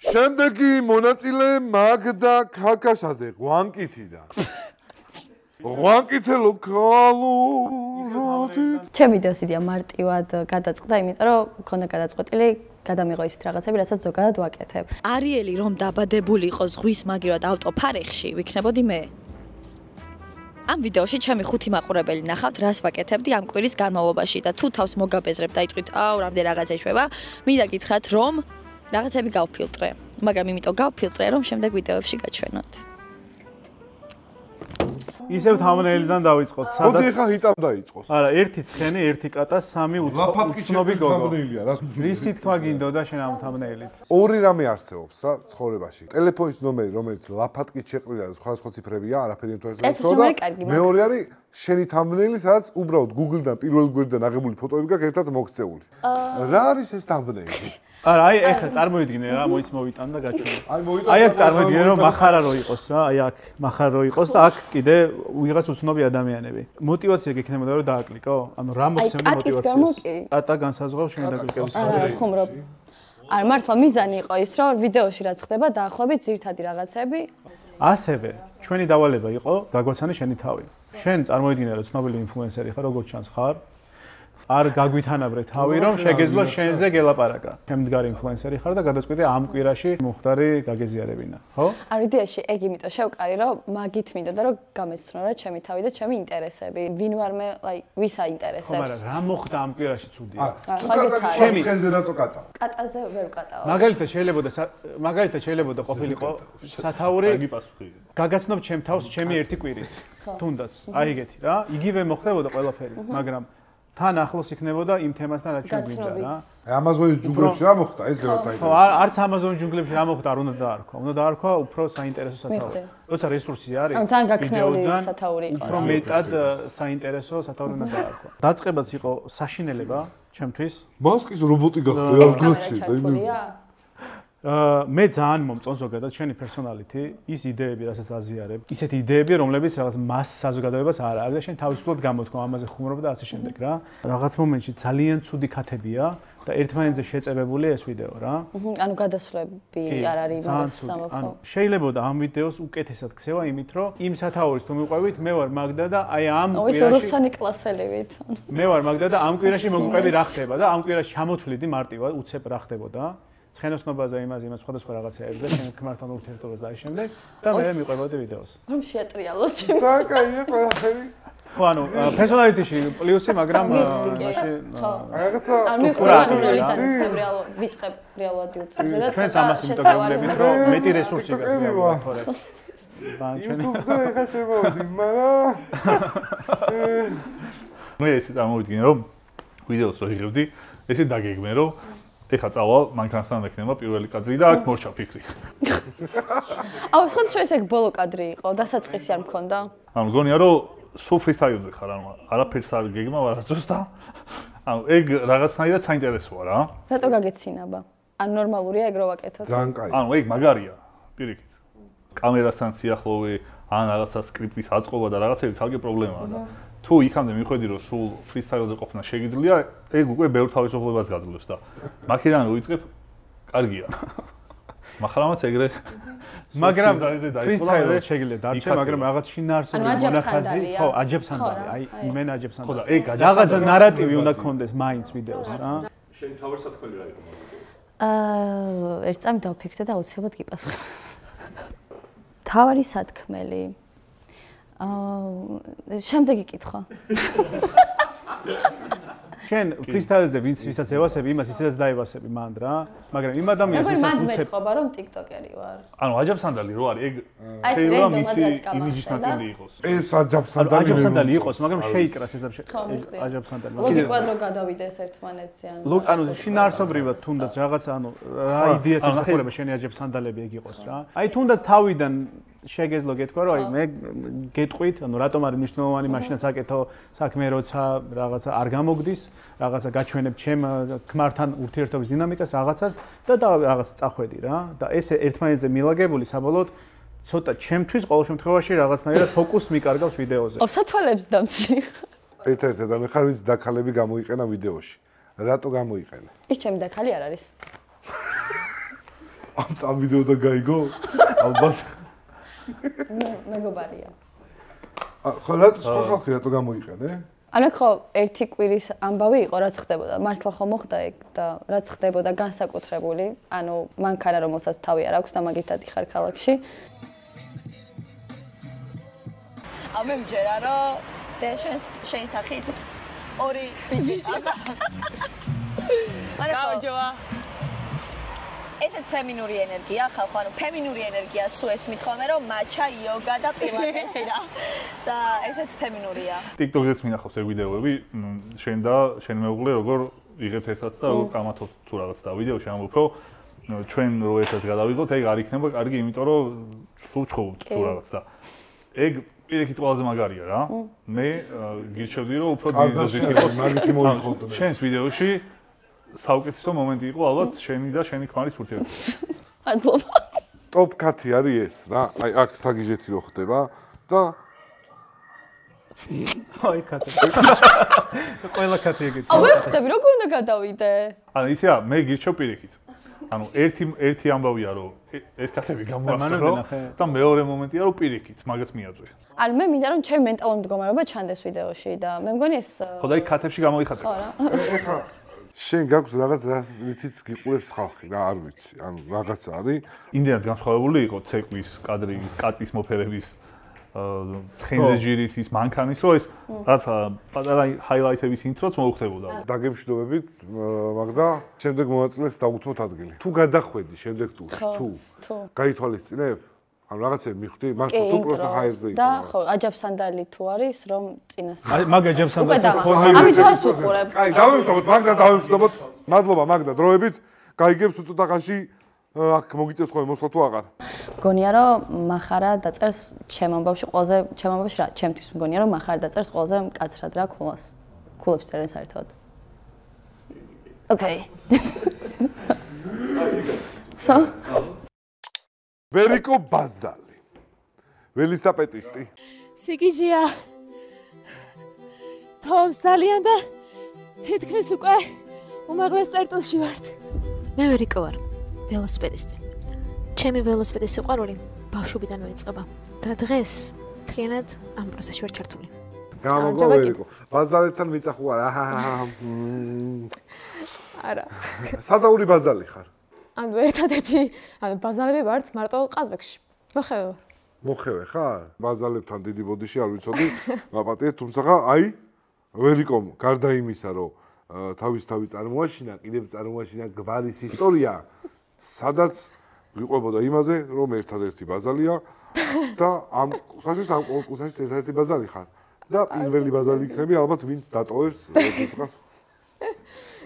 შემდეგი მონაწილე მაგდა ქაკაშაძე ღვანკითიდან. ღვანკითელო ქალუროდი. ჩემი ვიდეოს იდეა მარტივად გადაწყდა, იმიტომ რომ მქონდა გადაწყვეტილი გადამიღო ისეთ რაღაცები, რასაც ზოგადად ვაკეთებ. არიელი რომ დაბადებული იყო ზღვის მაგივრად ავტოფარეხში, ვიქნებოდი მე. ამ ვიდეოში ჩემი 5 მაყურებელი ნახავთ, რას ვაკეთებდი ამ კვირის განმავლობაში და თუ თავს მოგაბეზრებთ და იტყვით, აუ, რამდენი რაღაცა იშვება, მინდა გითხრათ, რომ რაღაცები გავფილტრე, მაგრამ იმიტომ გავფილტრე, რომ შემდეგ ვიდეოებში გაჩვენოთ. ისევ თამბნეილიდან დავიწყოთ, სადაც მოდი ხა ჰიტამ დაიწყოს. არა, 1 ცხენი, 1 კატა, 3 უცნობი გოგო. რისი თქმა გინდოდა შენ ამ თამბნეილით? ორი რამე არსებობს რა ცხოვრებაში. ტელეფონის ნომერი, რომელიც ლაფატკით შეყრილია და სხვა ციფრებია, არაფერი ინფორმაცია და მეორე არის შენი თამბნეილი, სადაც უბრალოდ Google-დან პირველ გვერდიდან აღებული ფოტოები გაქვს ერთად მოქცეული. რა არის ეს თამბნეილი? არა, აი ეხლა წარმოვიდგინე რა, მოიც მოვიტან და გაჩვენე. აი აქ წარმოვიდგინე რომ מחარა რო იყოს რა, აი აქ מחარა რო იყოს და აქ კიდე ვიღაც უცნობი ადამიანები. мотиваცია გექნებოდა რომ დააკლიკო? ანუ რა მოხსენდა мотиваციას? ატა განსაზღვრავს შენ დაკლიკების ხომ. არა, ხუმრობ. არ მართლა მიზანი იყო ის რომ ვიდეოში რაც ხდება დაახლოებით ძირთადი რაღაცები. ასევე ჩვენი დავალება იყო გაგვაცანე შენი თავი. შენ წარმოვიდგინე რომ ცნობილი ინფლუენსერი ხარ, როგორ ჩანს ხარ? არ გაგვითანაბრე თავი რომ შეგეძლო შენზე გელაპარაკა. შემდგარი ინფლუენსერი ხარ და გადაწყვიტე ამ კვირაში მომხდარი გაგეზიარებინა, ხო? არ ვიდეოში ეგ იმიტომ შევკარი რომ მაგით მინდოდა რომ გამეცნო რა ჩემი თავი და ჩემი ინტერესები. ვინ ვარ მე, ვის აინტერესებს? მაგრამ რა მოხდა ამ კვირაში ცუდია? ჩემი ხენზე რატო კატა? კატაზე ვერ ვკატავ. მაგალითად შეიძლება ყოფილიყო სათაური გაგაცნობ ჩემ თავს ჩემი ერთი კვირით. თუნდაც, აი ეგეთი რა. იგივე მოხდებოდა ყველაფერი, მაგრამ თან ახლოს იქნებოდა იმ თემასთან რაც ჩვენ გვინდა რა. ამაზონის ჯუნგლებში რა მოხდა? ეს ბევრად საინტერესოა. ხო, არც ამაზონის ჯუნგლებში რა მოხდა, არ უნდა დაარქვა. უნდა დაარქვა უფრო საინტერესო სათაური. როცა რესურსი არის, ძალიან გაქნეული სათაური იყო. უფრო მეტად საინტერესო სათაური უნდა დაარქვა. დაწყებაც იყო საშინელება ჩემთვის. მასკის რობოტი გახდა ასგლოჩი და მე ძალიან მომწონს ზოგადად შენი პერსონალიტი, ის იდეები, რასაც აზიარებ, ისეთი იდეები, რომლებიც რაღაც მას საზოგადოებას არ აქვს და შენ თავისუფლად გამოთქვა ამაზე ხუმრობ და ასე შემდეგ რა. რაღაც მომენტში ძალიან ცუდი ქათებია, და ერთმანეთზე შეწებებული ეს ვიდეო რა. ანუ გადასვლები არ არის მაგას სამოფო. ანუ შეიძლება ამ ვიდეოს უკეთესად ქცევა იმით, რომ იმ სათაურის თუ მიყვებით, მე ვარ მაგდა და აი ამ კვირაში ის რუსანი კლასელივით. მე ვარ მაგდა და ამ კვირაში მოგყვები რა ხდება და ამ კვირაში ჩამოთვლიდი მარტივად უცებ რა ხდებოდა. ცხენოსნობაზე იმაზე სხვადასხვა რაღაცეებზე, შენ ქმართან ურთიერთობას და ამ შემდეგ და მე მიყვებოდი ვიდეოს. რომ შეატრიალოს ჩემს. საკაია ყველაფერი. ხო, ანუ პერსონალიტიში პლუსი, მაგრამ რაღაცა კურატორიდან ვიწყებ რეალურად YouTube-ზე და ჩვენ ამას იმიტომებით, რომ მეტი რესურსი გაქვს. YouTube-ზე ხა შემოვიდი, მაგრამ მე ესე წარმოვიდგინე, რომ ვიდეოს რო იღებდი, ესე დაგეგმე, რომ ეხა წავალ მანქანასთან მექნება პირველი კადრი და აქ მორჩა ფიქრი. აუ, სხვა ეს ეგ ბოლო კადრი იყო, დასაწყისი არ მქონდა. ანუ გონია რომ სულ ფრისტაილზე ხარ, ანუ არაფერს არ გეგმა, არასდროს და ანუ ეგ რაღაცნაირად საინტერესოა რა. რატო გაგეცინაბა? ან ნორმალურია ეგ რო ვაკეთოთ? ძალიან კაი. ანუ ეგ მაგარია, პირიქით. კამერასთან სიახლოვე, ან რაღაცა სკრიპტის აწყობა და რაღაცები თალკე პრობლემაა და თუ იქამდე მიხვედი რომ სულ ფრისტაილზე ყოფნა შეგიძლია, ეგ უკვე ბევრ თავისუფლებას გაძლევს და მაქედან რო იწყებ, კარგია. მაგრამ ეგრე მაგრამ ფრისტაილზე შეგიძლია დარჩე, მაგრამ რაღაც შინაარსობრივი მონახაზი, ხო, აჯებსანდალი, აი იმენ აჯებსანდალი. ხო და ეგ რაღაცა ნარატივი უნდა გქონდეს მაინც ვიდეოს რა. შენ თავი სათქმელი რა იყო? ერთ წამი დავფიქრე და აუცილებლად გიპასუხე. თავარი სათქმელი. შემდეგი კითხვა. შენ ფრისტაილზე ვისაც ევასები, იმას ისედაც დაევასები მანდ რა, მაგრამ იმ ადამიანს ვისაც უცებ. მანდ მეტყობა რომ TikTok-ერი ვარ. ანუ აჯაბსანდალი რო არის, ეგ შეიძლება მისის იმიჯის ნაწილი იყოს. ეს აჯაბსანდალი იყოს, მაგრამ შეიკრას ეს აჯაბსანდალი. ლოგიკურად რო გადავიდეს ერთმანეთზე ან ანუ შინაარსობრივად თუნდაც რაღაცა ანუ რა იდეას ემსახურება შენი აჯაბსანდალები ეგ იყოს რა. აი თუნდაც თავიდან შეგეძლო გეთქვა რომ აი მე გეტყვით, ანუ რატომ არის მნიშვნელოვანი მაშინაც აკეთო საქმე როცა რაღაცა არ გამოგდის, რაღაცა გაჩვენებ ჩემ ქმართან ურთიერთობის დინამიკას რაღაცას და რაღაც წახვედი რა და ეს ერთმანეთზე მილაგებული საბოლოოდ ცოტა ჩემთვის ყოველ შემთხვევაში რაღაცნაირად ფოკუსს მიკარგავს ვიდეოზე. სათვალებს დამციხ. ერთ-ერთი ადამიანი ხარ ვინც დაქალები გამოიყენა ვიდეოში. რატო გამოიყენე? ის ჩემი დაქალი არ არის. ამ წამ ვიდეო და გაიგო? ალბათ მეგობარია. ხო, რატო სხვა ხალხი რატო გამოიყენე? ანუ ხო, ერთი კვირის ამბავი იყო, რაც ხდებოდა. მართლა ხო მოხდა ეგ და რაც ხდებოდა განსაკუთრებული, ანუ მანქანა რომელსაც თავი არ აქვს და მაგითად იხარ ქალაქში. ამე მჯერა რომ შენ სახით ორი ბიჭი ჩასა. გაუჯოა. ესეც ფემინური ენერგია, ხალხო, ანუ ფემინური ენერგია სულ ეს მithome რომ მაჩა, იოგა და პილატესი რა. და ესეც ფემინურია. TikTok-ზეც მინახავს ეგ ვიდეოები, შენ და შენ მეუღლე როგორ იღებთ ერთად და როგორ კამათობთ თუ რაღაც და ვიდეოში ამბობ რომ ჩვენ რო ერთად გადავიღოთ, ეგ არ იქნება კარგი, იმიტომ რომ სულ ჩხოვთ თუ რაღაც და ეგ პირიქით ყველაზე მაგარია რა. მე გირჩევდი რომ უფრო დიდი დოზით იყოს მაგითი მოიხოდო. შენს ვიდეოში საუკეთესო მომენტი იყო ალბათ შენი და შენი ქმარის ურთიერთობა. მადლობა. ტოპ კათი არის ეს რა. აი აქ საგიჟეთი რო ხდება და აი კათი. ყველა კათი ეგეთი. აუ ვერ ხდები როგორ უნდა გადავიდე? ანუ ისეა მე გირჩევ პირიქით. ანუ ერთი ამბავია რომ ეს კათები გამოასწრო და მეორე მომენტია რომ პირიქით მაგას მიაწვე. ანუ მე მინდა რომ ჩემი მენტალური მდგომარეობა ჩანდეს ვიდეოში და მე მგონი ეს ხო და იქ კათებში გამოიხატე. ხო რა. ეხა შენ გაქვს რაღაც რითიც გიყურებს ხალხი რა არ ვიცი ანუ რაღაც არის იმდენად განსხვავებული იყო ცეკვის კადრი კატის მოფერების ცხენზე ჯირით ის მანქანის რო ეს რაც პატარა ჰაილაითების ინტროც მოუხდებოდა დაგემშვიდობებით მაგდა შემდეგ მონაწილეს დაუთმოთ ადგილი თუ გადახვედი შემდეგ ტურში თუ გაითვალისწინებ ანუ რაღაცები მიხვდი მაგ თუ პროსტა ჰაერზე იყო და ხო აჯაბსანდალი თუ არის რომ წინასწარ აი მაგ აჯაბსანდალი ამით თავს უყურებ აი დავიმშვიდობოთ მაგდას დავიმშვიდობოთ მადლობა მაგდა დროებით გაიგებს უწოდაღაში აქ მოგიწევს ხოლმე მოსვლა თუ აღარ მგონია რომ מחარა დაწერს ჩემ ამბავში ყველაზე ჩემ ამბავში რა ჩემთვის მგონია რომ מחარა დაწერს ყველაზე მკაცრად რა ქულებს წერენ საერთოდ ოკეი სო ვერიკო ბაზალი ველისაპეტისტი სიგიჟია თავს ძალიან და თითქმის უკვე უმაღლეს წერტილში ვარ. მე ვერიკო ვარ, ველოსიპედისტი. ჩემი ველოსიპედის სიყვარული ბავშვობიდანვე იწყება და დღეს მთლიანად ამ პროცესში ვარ ჩართული. გამოგო ვერიკო. ბაზალებთან მიწახوار. არა. სადაური ბაზალი ხარ? ანუ ერთადერთი, ანუ ბაზალები ვართ მარტო ყაზბეგში. მოხევე ვარ. მოხევე ხარ? ბაზალებთან დიდი ბოდიში არ ვიცოდი, მაპატიე, თუმცა აი ვერიკომ გარდა იმისა, რომ თავი წარმოაშინა, კიდევ წარმოაშინა გვარის ისტორია, სადაც ვიყვებოდა იმაზე, რომ ერთადერთი ბაზალია და ამ კონკურსში ერთადერთი ბაზალი ხარ. და პირველი ბაზალი იქნები ალბათ ვინც დატოვებს როდესაც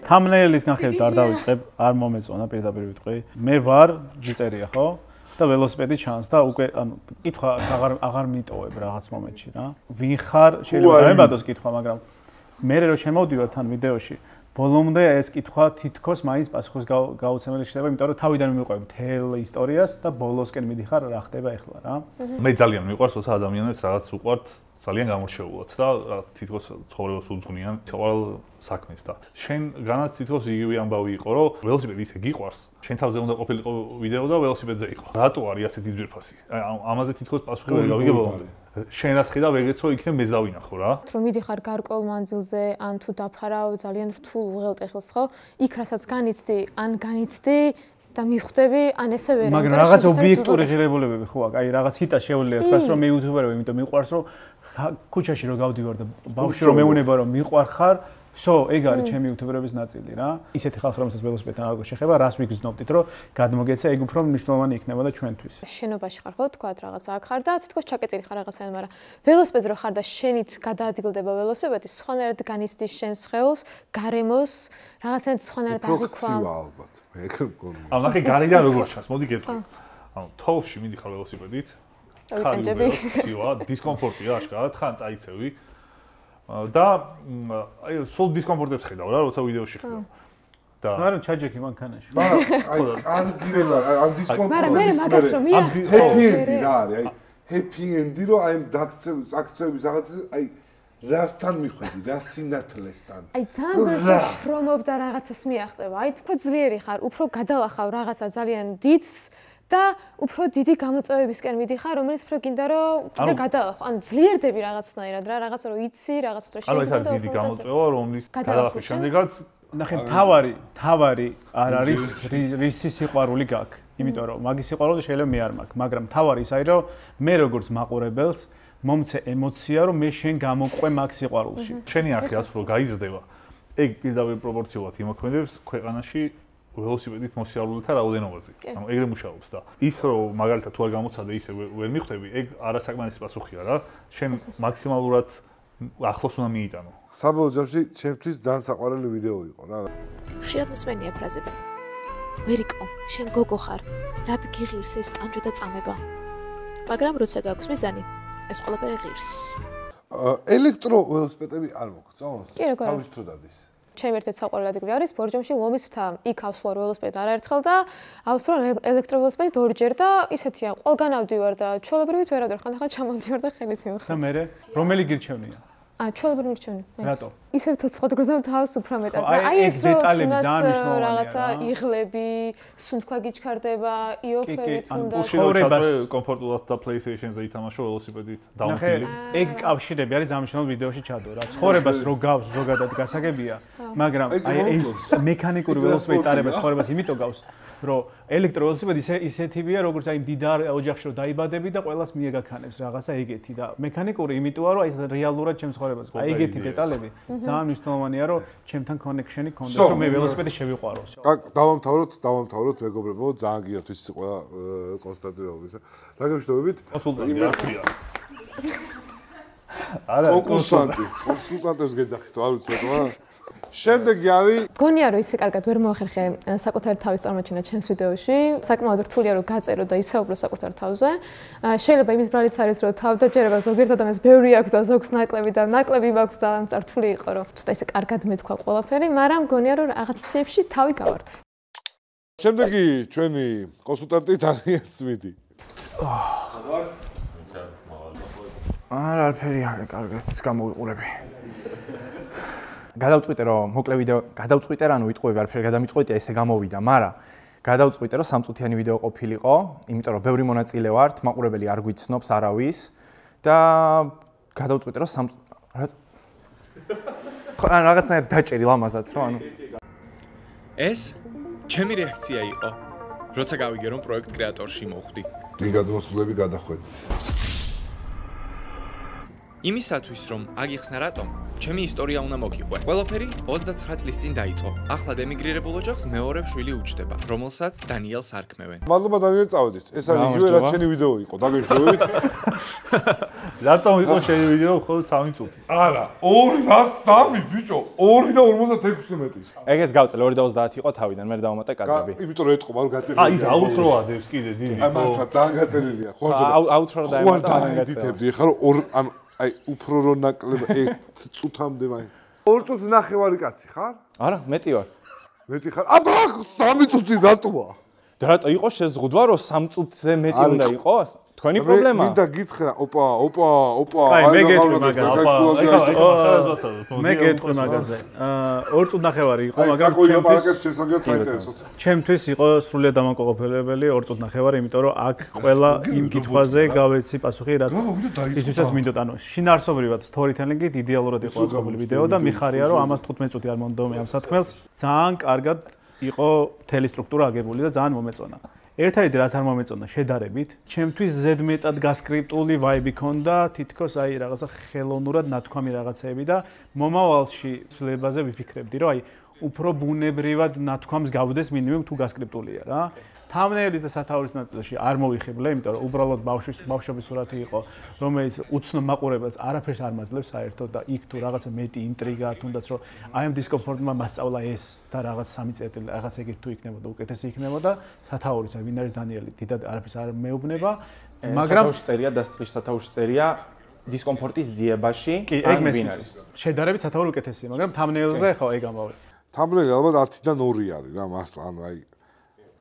თამნელის განხილვით არ დავიწყებ, არ მომეწონა პირდაპირ ვიტყვი. მე ვარ ჯიწერია, ხო? და ველოსიპედი ჩანს და უკვე ანუ კითხვას აღარ მიტოვებ რაღაც მომენტში რა. ვინ ხარ? შეიძლება დაემბადოს კითხვა, მაგრამ მე რო შემოვდივარ თან ვიდეოში, ბოლომდე ეს კითხვა თითქოს მაინც პასუხის გაუცემელი ხდება, იმიტომ რომ თავიდან მივყვები მთელ ისტორიას და ბოლოსკენ მიდიხარ რა ხდება ახლა რა. მე ძალიან მიყვარს, როცა ადამიანებს რაღაც უყვართ ძალიან გამორჩეულად და თითქოს ცხოვრებას უძღვნიან ყოველ საქმეს და შენგანაც თითქოს იგივე ამბავი იყო, რომ ველოსიპედი ისე გიყვარს, შენ თავზე უნდა ყოფილიყო ვიდეო და ველოსიპედზე იყო. რატო არის ასეთი ძვირფასი? ამაზე თითქოს პასუხი ვერ გავიგე ბოლომდე. შენ რას ხედავ ეგეც რომ იქნებ მეც დავინახო რა. რომ მიდიხარ გარკვეულ მანძილზე, ან თუ დაფხარავ ძალიან რთულ უღელტეხილს, ხო? იქ რასაც განიცდი, ან განიცდი და მიხვდები, ან ესე ვერ. მაგრამ რაღაც ობიექტური ღირებულებები ხო აქვს? აი რაღაც ჰიტა შეუძლია თქვას რომ მე იუთუბერები, იმიტომ მიყვარს რომ ქუჩაში რო გავდივარ და ბავშვი რომ მეუნება რომ მიყვარხარ, სო ეგ არის ჩემი იუთუბერების ნაწილი რა. ისეთი ხალხი რომელსაც ველოსიპედთან არ გოშეხება, რას ვიგრძნობდით რომ გადმოგეცა ეგ უფრო მნიშვნელოვანი იქნებოდა ჩვენთვის. შენობაში ხარ ხო თქვა რაღაცა აქ ხარ და თითქოს ჩაკეტილი ხარ რაღაცა, მაგრამ ველოსიპედზე რო ხარ და შენით გადაადგილდება ველოსიპედი, სხვანაირად განიცდის შენს ხელს, გარემოს, რაღაცნაირად სხვანაირად აღიქვა. ალბათ, მე ეგ მგონია. ანუ ნახე გარედან როგორ ჩანს, მოდი გეტყვი. ანუ თოვლში მიდიხარ ველოსიპედით. ავიტანჯები. დისკომფორტია აშკარად, ხან წაიცევი. და აი სულ დისკომფორტებს ხედავ რა, როცა ვიდეოში ხდება. და მაგრამ ჩაჯექი მანქანაში. აი კარგი რა, ამ დისკომფორტს. მაგრამ მე მაგას რომ მიახსოვე. ჰეპი ენდი რა არის, აი ჰეპი ენდი რომ აი აქცევების რაღაც აი რასთან მიხვედი, რა სინათლესთან. აი ძალიან შრომობ და რაღაცას მიაღწევა. აი უფრო ძლიერი ხარ, უფრო გადალახავ რაღაცა ძალიან დიდს. და უფრო დიდი გამოწვევებისკენ მიდიხარ, რომელიც უფრო გინდა რომ კიდე გადალახო. ანუ ძლიერდები რაღაცნაირად რა, რაღაცა რომ იცი, რაღაც დრო შეიძლება და უფრო დიდი გამოწვევა, რომლის გადალახვის შემდეგაც ნახე თავარი არ არის რისი სიყვარული გაქვს. იმიტომ რომ მაგის სიყვარული შეიძლება მე არ მაქვს, მაგრამ თავარი ის არის რომ მე როგორც მაყურებელს მომცე ემოცია რომ მე შენ გამოყვე მაგ სიყვარულში. შენი არხი რაც რო გაიზრდება, ეგ პირდაპირ პროპორციულად იმოქმედებს ქვეყანაში ველოსიპედით მოსიარულეთა რაოდენობაზე. ანუ ეგრე მუშაობს და ის რომ მაგალითად თუ არ გამოცადე ისე ვერ მიხვდები, ეგ არასაკმარისი პასუხია რა. შენ მაქსიმალურად ახლოს უნდა მიიტანო. საბოლოო ჯამში ჩემთვის ძალიან საყვარელი ვიდეო იყო რა. ხშირად მსმენია ფრაზები. ვერიკო, შენ გოგო ხარ, რად გიღირს ეს კანჯო და წამება. მაგრამ როცა გაქვს მიზანი, ეს ყველაფერი ღირს. ელექტრო ველოსიპედები არ მოგწონს? თავის თუ დადის. ჩემი ერთ-ერთი საყვარელი ადგილი არის ბორჯომში ლომის მთა. იქ ავსვლა ველოსიპედი არაერთხელ და ავსვლა ელექტროველოსიპედი ორჯერ და ისეთია, ყველგან ავდივარ და ჩვეულებრივით ვერ ავდივარ, ხანდახან ჩამოვდივარ და ხელით მივხარ. და მე რომელი გირჩევნია? ჩვეულებრივ მირჩევნი. რატო? ისევ ცოცხლად გრძნობ თავს უფრო მეტად. აი ეს რომ რაღაცა იღლები, სუნთქვა გიჩქარდება, იოფებით უნდა. ცხოვრებას კომფორტულად და PlayStation-ზე ითამაშო ველოსიპედით დაუნფილი. ეგ კავშირები არის ამჟამად ვიდეოში ჩადო რა. ცხოვრებას რო გავს ზოგადად გასაგებია, მაგრამ აი ეს მექანიკური ველოსიპედი ტარება ცხოვრებას იმიტომ გავს, რომ ელექტროველოსიპედი ისეთივია, როგორც აი მდიდარ ოჯახში რო დაიბადები და ყველას მიეგაქანებს რაღაცა ეგეთი და მექანიკური იმიტოა, რომ აი რეალურად ჩემს ცხოვრებას. აი ეგეთი დეტალები ძალიან მნიშვნელოვანია, რომ ჩემთან კონექშენი გქონდეს, რომ მე ველოსიპედი შევიყვარო. დავამთავროთ მეგობრებო, ძალიან გიათ ვიცი ყველა კონსტანტინოპოლის. დაგემშვიდობებით. კონსულტანტია. არა, კონსულტანტებს გეძახით, არ ვიცი რა. შემდეგი არის გონია რომ ისე კარგად ვერ მოახერხე საკუთარი თავის წარმოჩენა ჩემს ვიდეოში. საკმაოდ რთულია რომ გაწერო და ისაუბრო საკუთარ თავზე. შეიძლება იმის ბრალიც არის რომ თავდაჯერება ზოგიერთ ადამიანს ბევრი აქვს და ზოგს ნაკლები და ნაკლები მაქვს და მწართული იყო რომ ცოტა ისე კარგად მეთქვა ყველაფერი, მაგრამ გონია რომ რაღაც შეებში თავი გავართვი. შემდეგი ჩვენი კონსულტანტი დანიელ სმითი. არაფერი არის კარგად გამოვიყურები. გადავწყვიტე რომ მოკლე ვიდეო გადავწყვიტე რა, ანუ ვიტყუები არაფერი გადამიწყვეტია, ესე გამოვიდა, მაგრამ გადავწყვიტე რომ 3 წუთიანი ვიდეო ყოფილიყო, იმიტომ რომ ბევრი მონაწილე ვართ, მაყურებელი არ გვიცნობს არავის და გადავწყვიტე რომ 3 ან რაღაცნაირად დაჭერი ლამაზად რომ ანუ ეს ჩემი რეაქცია იყო, როცა გავიგე რომ პროექტ კრეატორში მოვხვდი. იმ გადმოსულები გადახვედით. იმისათვის რომ აგიხსნა რატომ, ჩემი ისტორია უნდა მოგიყვე. ყველაფერი 29 წლის წინ დაიწყო. ახლა დემიგრირებულ ოჯახს მეორე შვილი უჩნდება, რომელსაც დანიელს არქმევენ. მადლობა დანიელ, წავედით. ეს არის იგივე რაც შენი ვიდეო იყო, დაგეშოვებით. რატომ იყო შენი ვიდეო მხოლოდ 3 წუთი? არა, 2 და 3 ბიჭო, 2 და 56 მეტრის. ეგეც გავწელე 2 და 30 იყო თავიდან, მე დავამატე კადრები. იმიტომ რომ ეთყობა რომ გაწერილი. აი, აუთრო ადევს კიდე დიდი. აი, მართლა ძალიან გაწერილია. ხო, აუთრო და დაემატა მაგ გაწერილი. ეხლა რომ ანუ აი, უფრო რო ნაკლებ 1 წუთამდე მაინც. 2 წუთს ნახევარი კაცი ხარ? არა, მეტი ვარ. მეტი ხარ? აბა, 3 წუთი რატოა? და რატო იყო შეზღუდვა რომ 3 წუთზე მეტი უნდა იყოს? თქვენი პრობლემა. მინდა გითხრა, ოპა. აი, მე გეტყვი მაგაზე. მე გეტყვი მაგაზე. 2 წუთი ნახევარი იყო, მაგრამ ჩემთვის იყო სრულიად დამაკმაყოფილებელი 2 წუთი ნახევარი, იმიტომ რომ აქ ყველა იმ კითხვაზე გავეცი პასუხი, რაც ისთვისაც მინდოდა. ანუ შინაარსობრივად storytelling-ით იდეალურად იყო აწყობილი ვიდეო და მიხარია, რომ ამას 15 წუთი არ მომდომე ამ სათქმელს. ძალიან კარგად იყო მთელი სტრუქტურა აგებული და ძალიან მომეწონა. ერთადერთი რაც არ მომეწონა შედარებით, ჩემთვის ზედმეტად გასკრიპტული ვაიბი ქონდა, თითქოს აი რაღაცა ხელოვნურად ნათქვამი რაღაცეები და მომავალში ცვლილებაზე ვიფიქრებდი, რომ აი უფრო ბუნებრივად ნათქვამს გავდეს მინიმუმ თუ გასკრიპტულია რა. თამბნეილის და სათაურის ნაწილში არ მოვიხიბლე, იმიტომ რომ უბრალოდ ბავშვობის სურათი იყო, რომელიც უცნობ მაყურებელს არაფერს არ მაძლევს საერთოდ და იქ თუ რაღაცა მეტი ინტრიგა, თუნდაც რომ აი ამ დისკომფორტმა მასწავლა ეს და რაღაც 3 წერტილი რაღაც ეგეთ თუ იქნებოდა, უკეთესი იქნებოდა, სათაურის აი ვინ არის დანიელი, დიდად არაფერს არ მეუბნება, მაგრამ სათაურში წერია დასწრის სათაურში წერია დისკომფორტის ძიებაში ან ვინ არის. შედარებით სათაური უკეთესია, მაგრამ თამბნეილზე ხო ეგ ამბავი. თამბნეილი ალბათ 10-დან 2 არის რა, მასწ ანუ აი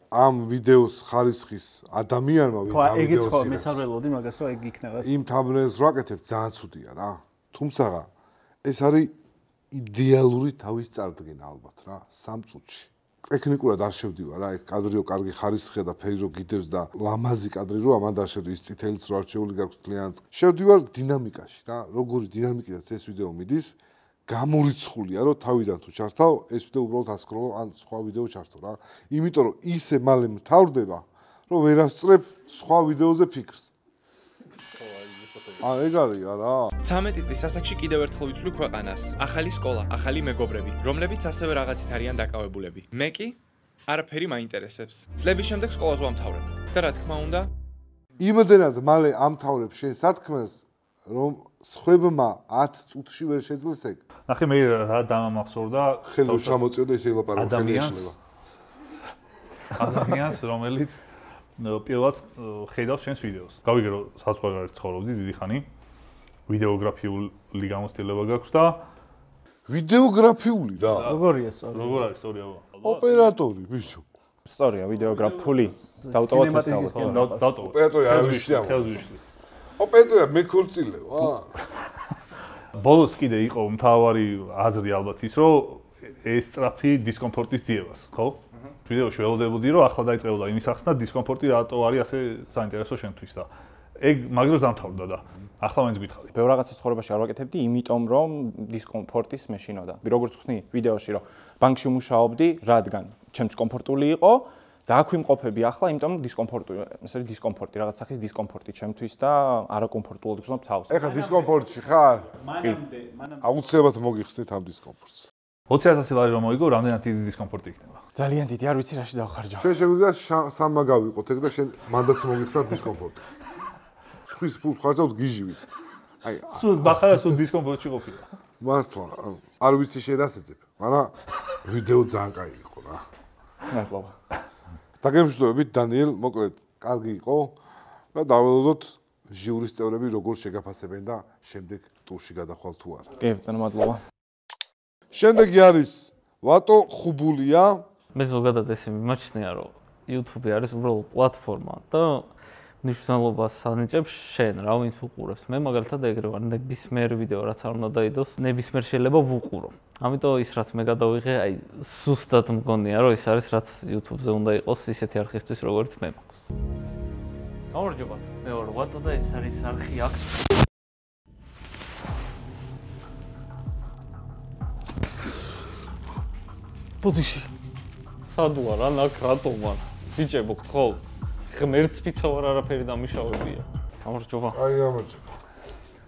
ამ ვიდეოს ხარისხის ადამიანმა ვინც ამ ვიდეოს ხო, მეც არ ველოდი მაგას, რომ ეგ იქნება. იმ თამბნეილს რო აკეთებ, ძალიან ცუდია რა. თუმცა ეს არის იდეალური თავის წარდგენა ალბათ რა, 3 წუთში. ტექნიკურად არ შევდივარ რა, ეგ კადრიო კარგი ხარისხია და ფერი რო გიდევს და ლამაზი კადრი რო ამან არ შევდივარ, ის წითელიც რო არჩეული გაქვს კლიენტ. შევდივარ დინამიკაში რა, როგორი დინამიკითაც ეს ვიდეო მიდის. გამორიცხულია რომ თავიდან თუ ჩართავ ეს ვიდეო უბრალოდ ასკროლო ან სხვა ვიდეო ჩართო რა. იმიტომ რომ ისე მალე მთავრდება რომ ვერ ასწრებ სხვა ვიდეოზე ფიქრს. ეგ არია რა. 13 წლის ასაკში კიდევ ერთხელ ვიცვლი ქვეყანას. ახალი სკოლა, ახალი მეგობრები, რომლებიც ასევე რაღაცით არიან დაკავებულები. მე კი არაფერი მაინტერესებს. წლების შემდეგ სკოლას ვამთავრებ. და რა თქმა უნდა, იმდენად მალე ამთავრებ შენ სათქმელს, რომ სხვებმა 10 წუთში ვერ შეძლეს ეგ. ნახე მე რა დამამახსოვრდა ხელი ჩამოწიოდა ესე ელაპარაკო ხელი ეშლება. ადამიანს რომელიც პირველად ხედავს შენს ვიდეოს. გავიგე რომ საზღვარგარეთ ცხოვრობდი დიდი ხანი. ვიდეოგრაფიული გამოცდილება გაქვს და ვიდეოგრაფიული რა. როგორია სწორი? როგორ არის სწორია? ოპერატორი, ბიჭო. სწორია, ვიდეოგრაფიული. დავტოვოთ ეს დავტოვოთ. ოპერატორი არ ვიცი ამ. ოპერატორი მე ქორწილევა. ბოლოს კიდე იყო მთავარი აზრი ალბათ ის, რომ ეს სწრაფი დისკომფორტის ძიებას, ხო? ვიდეოში ველოდებოდი, რომ ახლა დაიწყებოდა იმის ახსნა დისკომფორტი რატო არის ასე საინტერესო შენთვის და ეგ მაგას დამთავრდა და ახლა მაინც გითხარი. ბევრ რაღაცას ცხოვრებაში არ ვაკეთებდი, იმიტომ რომ დისკომფორტის მეშინოდა. როგორც ხსნი ვიდეოში, რომ ბანკში მუშაობდი, რადგან ჩემს კომფორტული იყო და აქ ვიმყოფები ახლა, იმიტომ რომ დისკომფორტი, ეს არის დისკომფორტი, რაღაც სახის დისკომფორტი ჩემთვის და არაკომფორტულად გრძნობ თავს. ეხლა დისკომფორტში ხარ? მანამდე. აუცილებლად მოგიხსნით ამ დისკომფორტს. 20000 ლარი რომ მოიგო, რამდენად დიდი დისკომფორტი იქნება? ძალიან დიდი, არ ვიცი რაში დავხარჯო. შენ შეგვიძლია სამმა გავიყოთ ეგ და შენ მანდაც მოგიხსნათ დისკომფორტი. სხვის ფულს ხარჯავთ გიჟივით. აი, სულ ბახარა სულ დისკომფორტში ყოფილა. მართლა, არ ვიცი შენ რას ეძებ, მაგრამ ვიდეო ძალიან კაი იყო რა. მადლობა. დაგემშვიდობებით დანიელ, მოკლედ, კარგი იყო და დაველოდოთ ჟიურის წევრები როგორ შეგაფასებენ და შემდეგ ტურში გადახვალ თუ არა. კი, ბატონო, მადლობა. შემდეგი არის ვატო ხუბულია. მე ზოგადად ესე მიმაჩნია, რომ YouTube არის უბრალოდ პლატფორმა და ნიშნულობას ანიჭებს შენ, რა ვინც უყურებს. მე მაგალითად ეგრე ვარ, ნებისმიერ ვიდეო რაც არ უნდა დაიდოს, ნებისმიერ შეიძლება ვუყურო. ამიტომ ის რაც მე გადავიღე, აი ზუსტად მგონია, რომ ის არის რაც YouTube-ზე უნდა იყოს ისეთი არხისთვის, როგორც მე მაქვს. გამარჯობათ. მე ვარ ვატო და ეს არის არხი აქვს. ბოდიში. სად ვარ, ან აქ რატო ვარ? ბიჭებო, გთხოვთ. ღმერთს ფიცა ვარ არაფერი დამიშავებია. გამარჯობა. აი გამარჯობა.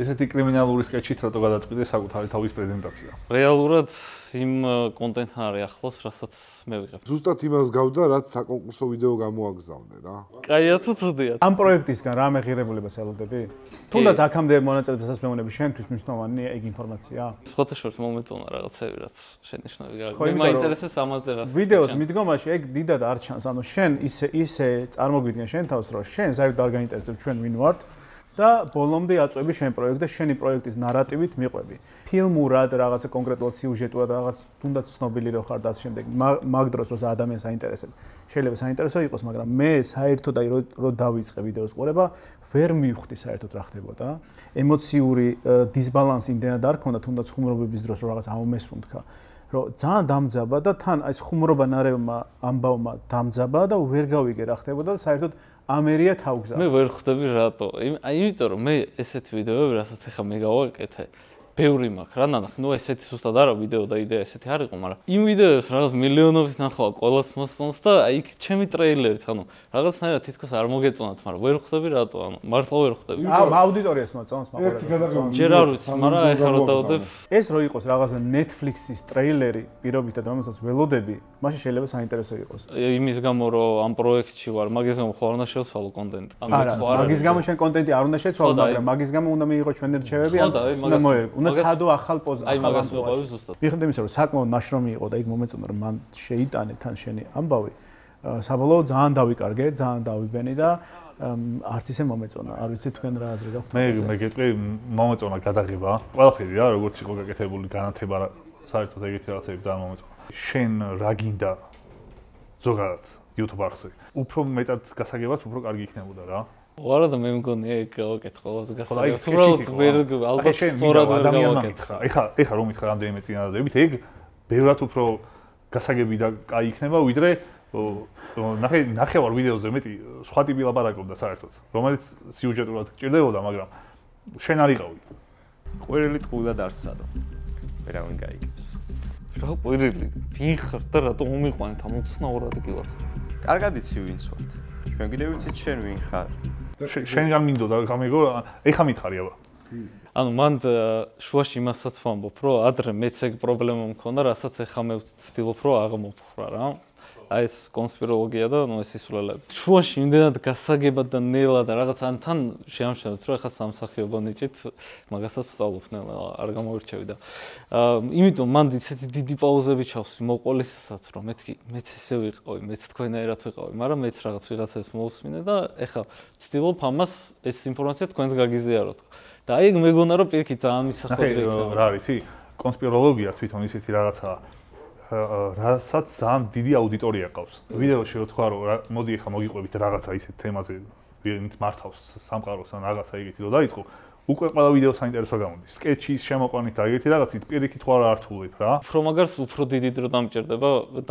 ესეთი კრიმინალური სკეჩით რატო გადაწყვიტე საკუთარი თავის პრეზენტაცია? რეალურად იმ კონტენტთან არის ახლოს, რასაც მე ვიღებ. ზუსტად იმას გავდა, რაც საკონკურსო ვიდეო გამოაგზავნე რა. კაია თუ ცუდია. ამ პროექტისგან რა მეხირებულებას ელოდები? თუნდაც აქამდე მონაწილეობასაც მეუბნები შენთვის მნიშვნელოვანია ეგ ინფორმაცია? სხვათა შორის მომეწონა რაღაცები, რაც შენიშნული გაიგე. მე მაინტერესებს ამაზე რა. ვიდეოს მიდგომაში ეგ დიდად არ ჩანს, ანუ შენ ისე წარმოგვიდგენ შენ თავს, რომ შენ საერთოდ არ გაინტერესებს ჩვენ ვინ ვართ. და ბოლომდე აწვევი შენ პროექტს და შენი პროექტის ნარატივით მიყვები. ფილმურად რაღაცა კონკრეტულად სიუჟეტურად რაღაც თუნდაც ცნობილი რო ხარ და ამ შემდეგ მაგ დროს როცა ადამიანს აინტერესებს. შეიძლება საინტერესო იყოს, მაგრამ მე საერთოდ აი რო დავიწყე ვიდეოს ყურება, ვერ მივხვდი საერთოდ რა ხდებოდა. ემოციური დისბალანსი იმდენად არ ქონდა თუნდაც ხუმრობების დროს რო რაღაც ამომესუნთქა. რომ ძალიან დამძაბა და თან აი ხუმრობა ნარევმა ამბავმა დამძაბა და ვერ გავიგე რა ხდებოდა და საერთოდ ამერია თავგზა. მე ვერ ხვდები რატო. იმიტომ რომ მე ესეთი ვიდეოები, რასაც ახლა მე გავაკეთე, ბევრი მაქვს რა ნახე. ნუ ესეთი ზუსტად არა ვიდეო და იდეა ესეთი არ იყო, მაგრამ იმ ვიდეოს რაღაც მილიონობით ნახვა ყოველს მოსწონს და აი იქ ჩემი ტრეილერიც, ანუ რაღაცნაირად თითქოს არ მოგეწონათ, მაგრამ ვერ ხვდები რატო, ანუ მართლა ვერ ხვდები. აუდიტორიას მოწონს, მაგრამ ჯერ არ ვიცი, მაგრამ ახლა რო დავდებ. ეს რო იყოს რაღაცა Netflix-ის ტრეილერი პირობითად, რომელსაც ველოდები, მაშინ შეიძლება საინტერესო იყოს. იმის გამო რომ ამ პროექტში ვარ, მაგის გამო ხო არ უნდა შევცვალო კონტენტი. არა, მაგის გამო შენ კონტენტი არ უნდა შეცვალო, მაგრამ მაგის გამო უნდა მიიღო ჩვენი რჩევები, უნდა მოერგო. უნდა ცადო ახალ პოზა. აი მაგას ვიყავი ზუსტად. მიხედავ იმისა, რომ საკმაოდ ნაშრომი იყო და იქ მომეწონა რომ მან შეიტანე თან შენი ამბავი. საბოლოოდ ძალიან დავიკარგე, ძალიან დავიბენი და არც ისე მომეწონა. არ ვიცი თქვენ რა აზრი გაქვთ? მე გეტყვი, მომეწონა გადაღება. ყველაფერი რა, როგორც იყო გაკეთებული განათება, საერთოდ ეგეთი რაღაცები ძალიან მომეწონა. შენ რა გინდა ზოგადად YouTube არხზე? უფრო მეტად გასაგებად, უფრო კარგი იქნებოდა რა. ვარა და მე მგონი ეგ გავაკეთე ყველაზე გასაგებად. უბრალოდ ვერ ალბათ სწორად ვერ გავაკეთე. ეხა რომ მითხრა რამდენიმე წინადადებით, ეგ ბევრად უფრო გასაგები და კაი იქნება, ვიდრე ნახევარ ვიდეოზე მეტი სხვა ტიპი ლაპარაკობდა საერთოდ, რომელიც სიუჟეტურად გჭირდებოდა, მაგრამ შენ არ იყავი. ყვირილი ტყუილად არ სცადო. ვერავინ გაიგებს. რა ყვირილი? ვინ ხარ და რატომ მომიყვანეთ ამ უცნაურ ადგილას? კარგად იცი ვინც ვარ. ჩვენ კიდევ ვიცით შენ ვინ ხარ. შენგან მინდოდა გამიგო, ეხა მითხარი აბა. ანუ მან შუაში იმასაც ვამბობ, რომ ადრე მეც ეგ პრობლემა მქონდა, რასაც ეხა მე ვცდილობ, რომ აღმოფხვრა რა. აი ეს კონსპიროლოგია და ნუ ეს ისულელები. შუაში იმდენად გასაგებად და ნელა და რაღაც ან თან შეამჩნევთ, რომ ეხა სამსახიობო ნიჭით მაგასაც ვსწავლობ ნელა, არ გამოვირჩევი და იმიტომ მან ისეთი დიდი პაუზები ჩავსვი მოყოლისასაც, რომ მეც ესე ვიყავი, მეც თქვენაერად ვიყავი, მაგრამ მეც რაღაც ვიღაცებს მოვსმინე და ეხა ვცდილობ ამას ეს ინფორმაცია თქვენს გაგიზიაროთ. და აი მეგონა რომ პირიქით ძალიან მისახოდია. რა არის ისი? კონსპიროლოგია თვითონ ისეთი რაღაცაა. რასაც ძალიან დიდი აუდიტორია ყავს. ვიდეოში რო თქვა რომ მოდი ახლა მოგიყვებით რაღაცა ისეთ თემაზე, ვინც მართავს სამყაროს ან რაღაცა ეგეთი რო დაიწყო, უკვე ყველა ვიდეო საინტერესო გამოდის. სკეჩის შემოყვანით და ეგეთი რაღაცით პირიქით ხო არ რთულებ რა. უფრო მაგარს უფრო დიდი დრო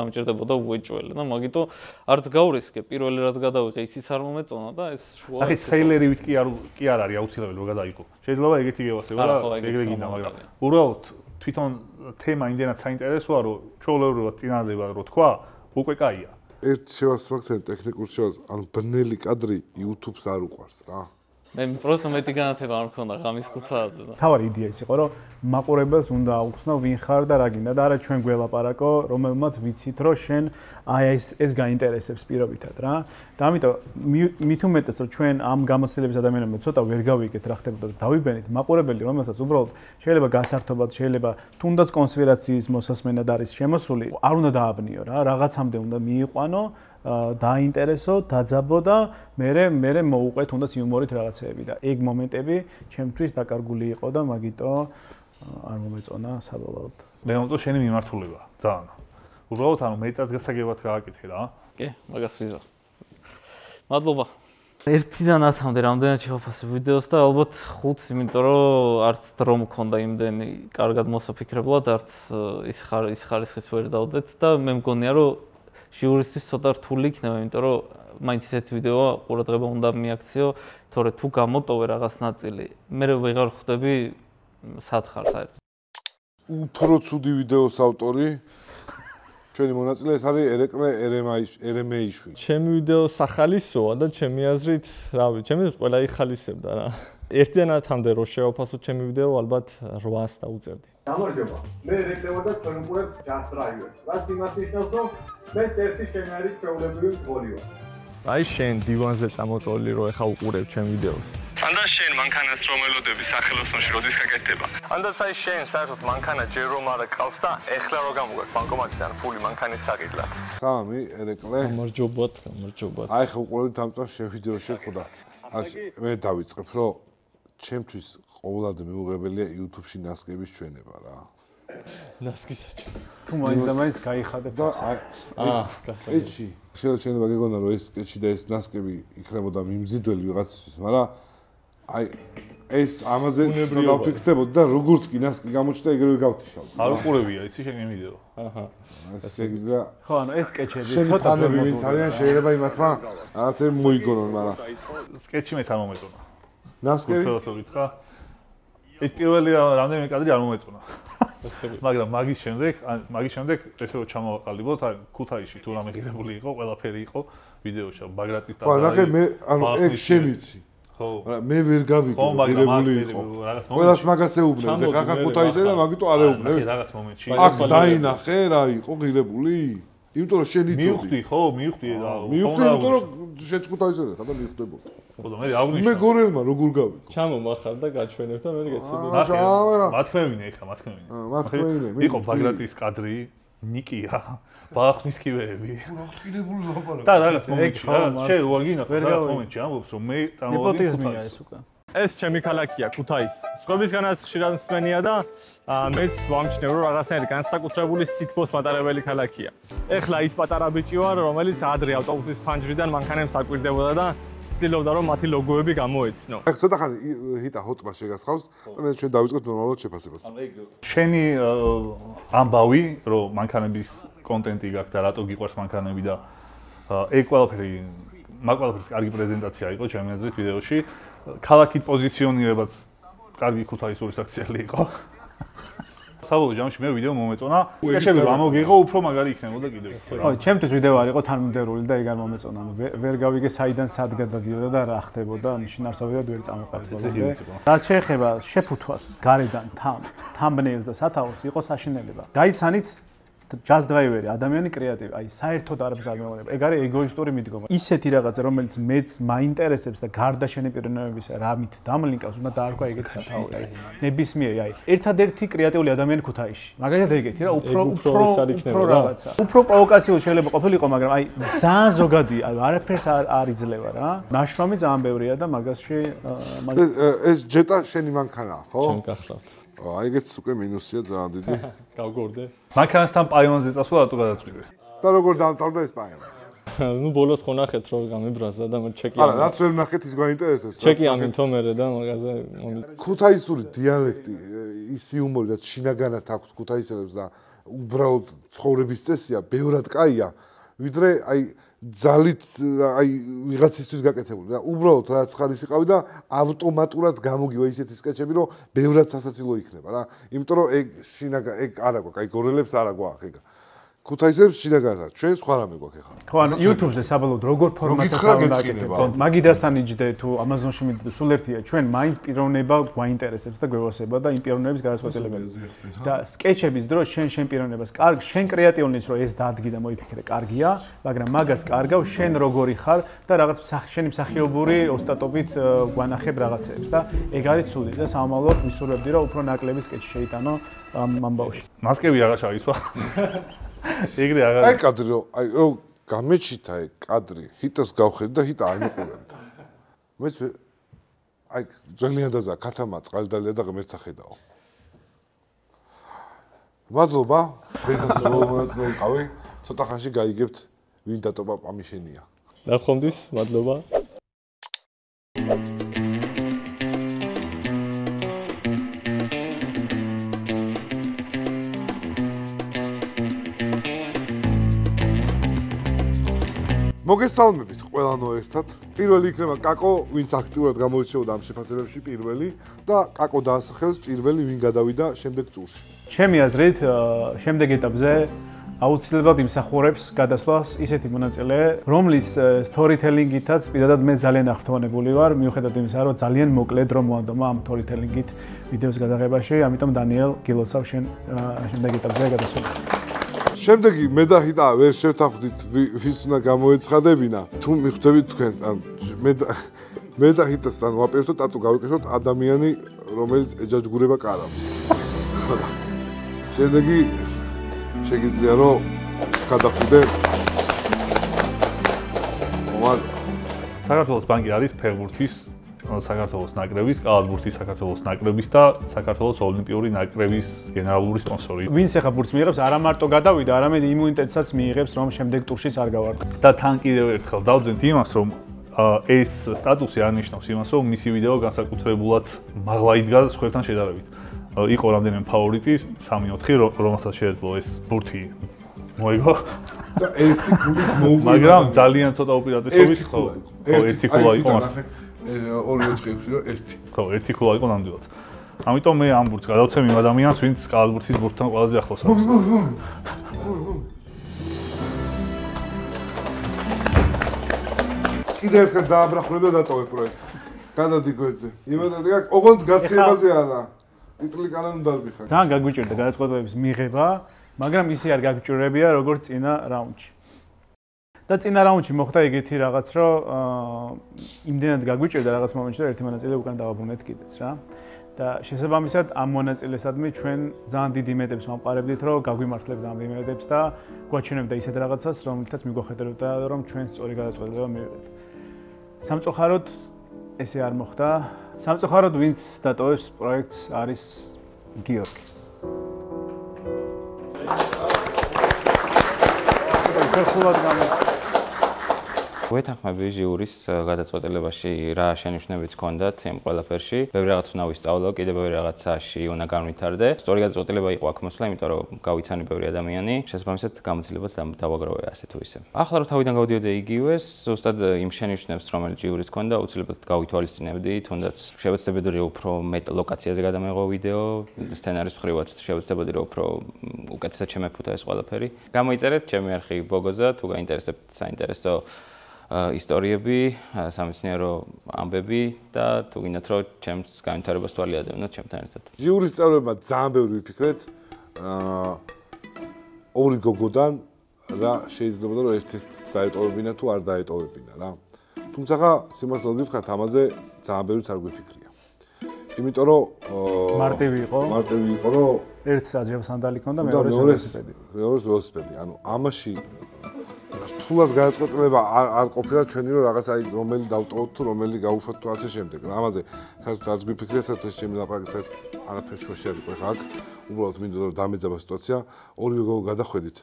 დამჭირდებოდა უეჭველი და მაგიტო არც გავრისკე პირველი რაც გადავიღე ისიც არ მომეწონა და ეს შუა. ახლა ტრეილერივით კი არ არის აუცილებელი რომ გადაიღო. შეიძლება ეგეთი გევასება რა, ეგრე გინდა, მაგრამ უბრალოდ თვითონ თემა იმდენად საინტერესოა, რომ ჩვეულებრივად წინადადება რო თქვა, უკვე კაია. ერთ შევასწრებ ტექნიკურ შევას, ანუ ბნელი კადრი YouTube-ს არ უყვარს რა. მე პროსტო მეტი განათება არ მქონდა ღამის ხუთააზე და თავარი იდეა ის იყო რომ მაყურებელს უნდა აუხსნო ვინ ხარ და რა გინდა და არა ჩვენ გველაპარაკო რომელმაც ვიცით რომ შენ აი ეს გაინტერესებს პირობითად რა და ამიტომ მით უმეტეს რომ ჩვენ ამ გამოცდილების ადამიანებმა ცოტა ვერ გავიგეთ რა ხდებოდა და დავიბენით მაყურებელი რომელსაც უბრალოდ შეიძლება გასართობად შეიძლება თუნდაც კონსპირაციის მოსასმენად არის შემოსული არ უნდა დააბნიო რა რაღაცამდე უნდა მიიყვანო დაინტერესო, დაძაბო და მე მოუყვე თუნდაც იუმორით რაღაცეები და ეგ მომენტები ჩემთვის დაკარგული იყო და მაგიტო არ მომეწონა საბოლოოდ. მე მომწონს შენი მიმართულება, ძალიან. უბრალოდ ანუ მეტად გასაგებად გააკეთე რა. კი, მაგას ვიზა. მადლობა. 1-დან 10-მდე რამდენად შეფასე ვიდეოს და ალბათ 5, იმიტომ რომ არც დრო მქონდა იმდენი კარგად მოსაფიქრებლად, არც ის ხარისხის ვერ დავდეთ და მე მგონია რომ ჟიურისთვის ცოტა რთული იქნება, იმიტომ რომ მაინც ესეთი ვიდეოა ყურადღება უნდა მიაქციო, თორე თუ გამოტოვე რაღაც ნაწილი, მე ვეღარ ხვდები სად ხარ საერთოდ. უფრო ცუდი ვიდეოს ავტორი ჩვენი მონაწილე ეს არის ერეკლე ერემეიშვილი. ჩემი ვიდეო სახალისოა და ჩემი აზრით, რა ვიცი, ჩემი ყველა იხალისებდა რა. 1-დან 10-მდე რო შევაფასოთ ჩემი ვიდეო, ალბათ 8-ს დაუწერდი. გამარჯობა. მე რეკლე ვარ და თქვენ უყურებთ Just Drivers. რაც იმას ნიშნავს, რომ მე წერტი შენი არის ჩვეულებრივი მძღოლი ვარ. აი შენ დივანზე წამოწოლი რო ეხა უყურებ ჩემ ვიდეოს. ანდა შენ მანქანას რომ ელოდები სახელოსნოში როდის გაკეთდება.ანდაც აი შენ საერთოდ მანქანა ჯერ რომ არ ყავს და ეხლა რო გამოგაქვს ბანკომატიდან ფული მანქანის საკიდლად. სამი ერეკლე. გამარჯობათ. აი ხა უყურებთ ამ წამს შენ ვიდეოში ხოდა. მე დავიწყებ რომ ჩემთვის ყოველად მიუღებელია YouTube-ში ნასკების ჩვენება რა. ნასკისაჩ. თუ მაინც გაიხადებ და სკეჩი. შეიძლება გეგონა რომ ეს სკეჩი და ეს ნასკები იქნებოდა მიმზიდველი ვიღაცისთვის, მაგრამ აი ეს ამაზე დავფიქრდებოდი და როგორც კი ნასკი გამოჩნდა ეგრევე გავთიშავ. არ უყურებია იცი შენ ვიდეო. აჰა. შეიძლება ხო, ანუ ეს სკეჩები ცოტა ვინც არიან შეიძლება იმათმა რაღაცები მოიგონონ, მაგრამ სკეჩი მეც არ მომეწონა. ნასკები ეს პირველი რამდენიმე კადრი არ მომეწონა. მაგრამ მაგის შემდეგ ესე რომ ჩამოვაყალიბოთ, აი ქუთაისში თუ რამე ღირებული იყო, ყველაფერი იყო ვიდეოში, ბაგრატის და ხო, ნახე მე ანუ ეგ შემიცი. ხო. მაგრამ მე ვერ გავიგო ღირებული იყო. ყველას მაგას ეუბნები და ხახა ქუთაისზე და მაგიტო არ ეუბნები. რაღაც მომენტში. აქ დაინახე რა იყო ღირებული? იმიტომ რომ შენ იცოდი. მივხვდი ხო, მივხვდი და მივხვდი, იმიტომ რომ შენ ქუთაისზე ხარ და მივხვდებოდი. ხო და მე აღნიშნა. მე გორელმა როგორ გავიგო? ჩამომახარ და გაჩვენებ და მე გეცნობ. მათქმევინე ეხლა, მათქმევინე. მათქმევინე. იყო ბაგრატის კადრი, ნიკია, ბახნის კიბეები. რახტილებული ლაპარაკი. და რაღაც მომენტში, შენ ვარ გინახე, რაღაც მომენტში ამბობს რომ მე ნეპოტიზმია ეს უკვე. ეს ჩემი ქალაქია ქუთაისი. სხვებისგანაც ხშირად მსმენია და მეც ვამჩნევ რომ რაღაცნაირი განსაკუთრებული სითბოს მატარებელი ქალაქია. ეხლა ის პატარა ბიჭი ვარ, რომელიც ადრე ავტობუსის ფანჯრიდან მანქანებს აკვირდებოდა და ცდილობდა რომ მათი ლოგოები გამოეცნო. ახ ცოტა ხანი ჰიტა ჰოტმა შეგასხავს და მე ჩვენ დავიწყოთ ნორმალურად შეფასებას. შენი ამბავი რომ მანქანების კონტენტი გაქვს და რატო გიყვარს მანქანები და ეგ ყველაფერი კარგი პრეზენტაცია იყო ჩემი აზრით ვიდეოში. ქალაქით პოზიციონირებაც კარგი ქუთაისური საქციელი იყო. საბოლოო ჯამში მე ვიდეო მომეწონა. სკეჩები გამოგიღო, უფრო მაგარი იქნებოდა კიდევ. ხო, ჩემთვის ვიდეო არ იყო თანმიმდევრული და ეგ არ მომეწონა. ვერ გავიგე საიდან სად გადადიოდა და რა ხდებოდა, შინაარსობრივად ვერ წამოყალიბებოდა. რაც შეეხება შეფუთვას გარედან თამბნეილს და სათაურს იყო საშინელება. გაიცანით Just Driver-ი, ადამიანი კრეატივი, აი საერთოდ არ მზარმეონება. ეგ არის ეგოისტური მიდგომა. ისეთი რაღაცა, რომელიც მეც მაინტერესებს და გარდა შენი პიროვნებისა რამით დამლინკავს, უნდა დაარქვა ეგეთი სათაური. აი ნებისმიერი, აი ერთადერთი კრეატიული ადამიანი ქუთაისში. მაგალითად ეგეთი რა, უფრო რაღაცა. უფრო პროვოკაციული შეიძლება ყოფილიყო, მაგრამ აი ძალიან ზოგადი, აი არაფერს არ იძლევა რა. ნაშრომი ძალიან ბევრია და მაგასში ეს ჯეტა შენი მანქანაა, ხო? ჩემ გახლავთ. აი ეგეც უკვე მინუსია ძალიან დიდი. გავგორდე. მანქანასთან პაიონზე წასვლა რატო გადაწყვიტე? და როგორ დაამთავრდა ეს პაიონი? ნუ ბოლოს ხო ნახეთ რომ გამიბრაზდა და მე ჩეკი. არა, რაც ვერ ნახეთ ის გაინტერესებს. ჩეკი ამითო მერე და მაგაზე ქუთაისური დიალექტი, ის იუმორი რაც შინაგანად აქვს ქუთაისელებს და უბრალოდ ცხოვრების წესია, ბევრად კაია, ვიდრე აი ძალით აი ვიღაცისთვის გაკეთებული და უბრალოდ რაც ხარის იყავი და ავტომატურად გამოგივა ისეთი სკეჩები რომ ბევრად სასაცილო იქნება რა. იმიტომ რომ ეგ ეგ არა გვაქვს, აი გორელებს არა გვაქვს ეგ. ქუთაისებს შინაგანად, ჩვენ სხვა რამე გვაქვს ეხლა. ხო, ანუ YouTube-ზე საბოლოოდ როგორ ფორმატად გავაკეთებ? მაგიდასთან იჯდე თუ Amazon-ში მიდდე, სულ ერთია, ჩვენ მაინც პიროვნება გვაინტერესებს და გვევასება და იმ პიროვნების გადაწყვეტილებები. და სკეჩების დროს შენ პიროვნებას კარგ, შენ კრეატიულიც რომ ეს დადგი და მოიფიქრე, კარგია, მაგრამ მაგას კარგავ შენ როგორი ხარ და რაღაც შენი მსახიობური ოსტატობით გვანახებ რაღაცებს და ეგ არის ცუდი და სამომავლოდ ვისურვებდი რომ უფრო ნაკლები სკეჩი შეიტანო ამ ამბავში. მასკები აღარ ჩაისვა. ეგრე აღარ აი კადრი რომ აი რომ გამეჩითა ეგ კადრი ჰიტას გავხედი და ჰიტა არ მიყურებდა მეც აი ძალიან დაზა ქათამა წყალდალია და ღმერთს ახედაო მადლობა დღესაც მომაწვევი ყავი ცოტა ხანში გაიგებთ ვინ დატოვა პამიშენია ნახვამდის მადლობა მოგესალმებით ყველანო ერთად. პირველი იქნება კაკო, ვინც აქტიურად გამოირჩეოდა ამ შეფასებებში პირველი და კაკო დაასახელებს პირველი ვინ გადავიდა შემდეგ წურში. ჩემი აზრით, შემდეგ ეტაპზე აუცილებლად იმსახურებს გადასვლას ისეთი მონაწილე, რომლის storytelling-ითაც პირადად მე ძალიან აღფრთოვანებული ვარ, მიუხედავად იმისა, რომ ძალიან მოკლედ რომ მოანდომა ამ storytelling-ით ვიდეოს გადაღებაში, ამიტომ დანიელ გილოცავ შენ შემდეგ ეტაპზე გადასვლა. შემდეგი მე და ჰიტა ვერ შევთანხმდით ვის უნდა გამოეცხადებინა. თუ მიხვდებით თქვენ, მე და ჰიტას ან ვაპირებთ ტატუ გავიკეთოთ ადამიანი, რომელიც ეჯაჯგურება კარავს. შემდეგი შეგიძლია რომ გადახვიდე. საქართველოს ბანკი არის ფეხბურთის საქართველოს ნაკრების, კალათბურთის საქართველოს ნაკრების და საქართველოს ოლიმპიური ნაკრების გენერალური სპონსორი. ვინც ახლა ბურთს მიიღებს, არა მარტო გადავიდა, არამედ იმუნიტეტსაც მიიღებს, რომ შემდეგ ტურშიც არ გავარდა. და თან კიდევ ერთხელ დავძენთ იმას, რომ ეს სტატუსი არნიშნავს იმას, რომ მისი ვიდეო განსაკუთრებულად მაღლა იდგა სხვებთან შედარებით. იყო რამდენიმე ფავორიტი 3-4, რომელსაც შეეძლო ეს ბურთი მოიგო. და ერთი გულით მოუგო. მაგრამ ძალიან ცოტა უპირატესობით ხო, ერთი ქულა იყო. ორი ოთხებში რომ ერთი. ხო, ერთი ქულა იყო ნამდვილად. ამიტომ მე ამ ბურთს გადავცემ იმ ადამიანს, ვინც კალათბურთის ბურთთან ყველაზე ახლოს არის. კიდევ ერთხელ დააბრაყვნებ და დატოვებ პროექტს. გადადი გვერდზე. იმედად იქ ოღონდ გაციებაზე არა. ტიტლი კანონი დარბიხარ. ძალიან გაგვიჭირდა გადაწყვეტილების მიღება, მაგრამ ისე არ გაგვიჭირებია როგორც წინა რაუნდში. და წინა რაუნდში მოხდა ეგეთი რაღაც, რომ იმდენად გაგვიჭირდა რაღაც მომენტში, რომ ერთი მონაწილე უკან დავაბრუნეთ კიდეც რა. და შესაბამისად ამ მონაწილესადმი ჩვენ ძალიან დიდ იმედებს ვამყარებდით, რომ გაგვიმართლებდა ამ იმედებს და გვაჩვენებდა ისეთ რაღაცას, რომელთაც მიგვახედებდა, რომ ჩვენ სწორი გადაწყვეტილება მივიღეთ. სამწუხაროდ ესე არ მოხდა. სამწუხაროდ ვინც დატოვებს პროექტს არის გიორგი. ვეთანხმები ჟიურის გადაწყვეტილებაში რა შენიშვნებიც ჰქონდათ იმ ყველაფერში. ბევრი რაღაც უნდა ვისწავლო, კიდევ ბევრი რაღაცაში უნდა განვითარდე. სწორი გადაწყვეტილება იყო აქ მოსვლა, იმიტომ რომ გავიცანი ბევრი ადამიანი, შესაბამისად გამოცდილებას დავაგროვე ასე თუ ისე. ახლა რომ თავიდან გავდიოდე იგივეს, ზუსტად იმ შენიშვნებს, რომელიც ჟიურის ჰქონდა, უცილებლად გავითვალისწინებდი, თუნდაც შევეცდებოდი რომ უფრო მეტ ლოკაციაზე გადამეღო ვიდეო, სცენარის მხრივაც შევეცდებოდი რომ უფრო უკეთესად შემეფუთა ეს ყველაფერი. გამოიწერეთ ჩემი არხი ბოგოზე, თუ გაინტერესებთ საინტერესო ისტორიები, სამეცნიერო ამბები და თუ გინდათ რომ ჩემს განვითარებას თვალი ადევნოთ ჩემთან ერთად. ჟიურის წევრებმა ძალიან ბევრი ვიფიქრეთ. ორი გოგოდან რა შეიძლება რომ ერთ-ერთს დაეტოვებინა თუ არ დაეტოვებინა რა. თუმცა სიმართლე გითხრათ, ამაზე ძალიან ბევრიც არ გვიფიქრია. იმიტომ რომ მარტივი იყო, რომ ერთს აჯებს სანდალი ქონდა, მეორეს ველოსიპედი. მეორეს ველოსიპედი. ანუ ამაში რთულად გადაწყვეტილება არ ყოფილა ჩვენი რომ რაღაც აი რომელი დავტოვოთ თუ რომელი გავუშვათ თუ ასე შემდეგ. ამაზე საერთოდ არც გვიფიქრია, საერთოდ ჩემი ლაპარაკი საერთოდ არაფერს შუაში არ იყო ხა აქ. უბრალოდ მინდა რომ დამეძაბა სიტუაცია, ორივე გოგო გადახვედით.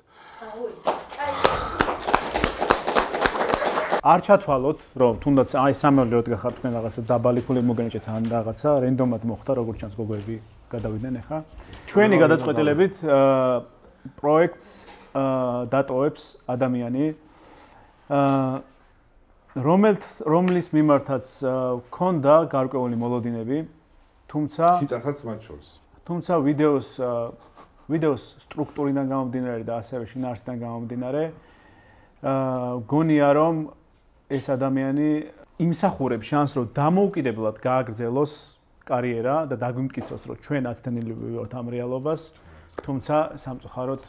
არ ჩათვალოთ, რომ თუნდაც აი სამეულოდ გახართ თქვენ რაღაცა დაბალი ფული მოგენიჭეთ ან რაღაცა რენდომად მოხდა, როგორც ჩანს გოგოები გადავიდნენ ახლა. ჩვენი გადაწყვეტილებით პროექტს დატოვებს ადამიანი, რომლის მიმართაც ჰქონდა გარკვეული მოლოდინები, თუმცა ჰიტახაც მათ შორის. თუმცა ვიდეოს სტრუქტურიდან გამომდინარე და ასევე შინაარსიდან გამომდინარე, გონია რომ ეს ადამიანი იმსახურებს შანსს, რომ დამოუკიდებლად გააგრძელოს კარიერა და დაგვიმტკიცოს, რომ ჩვენ ათდენილები ვართ ამ რეალობას, თუმცა სამწუხაროდ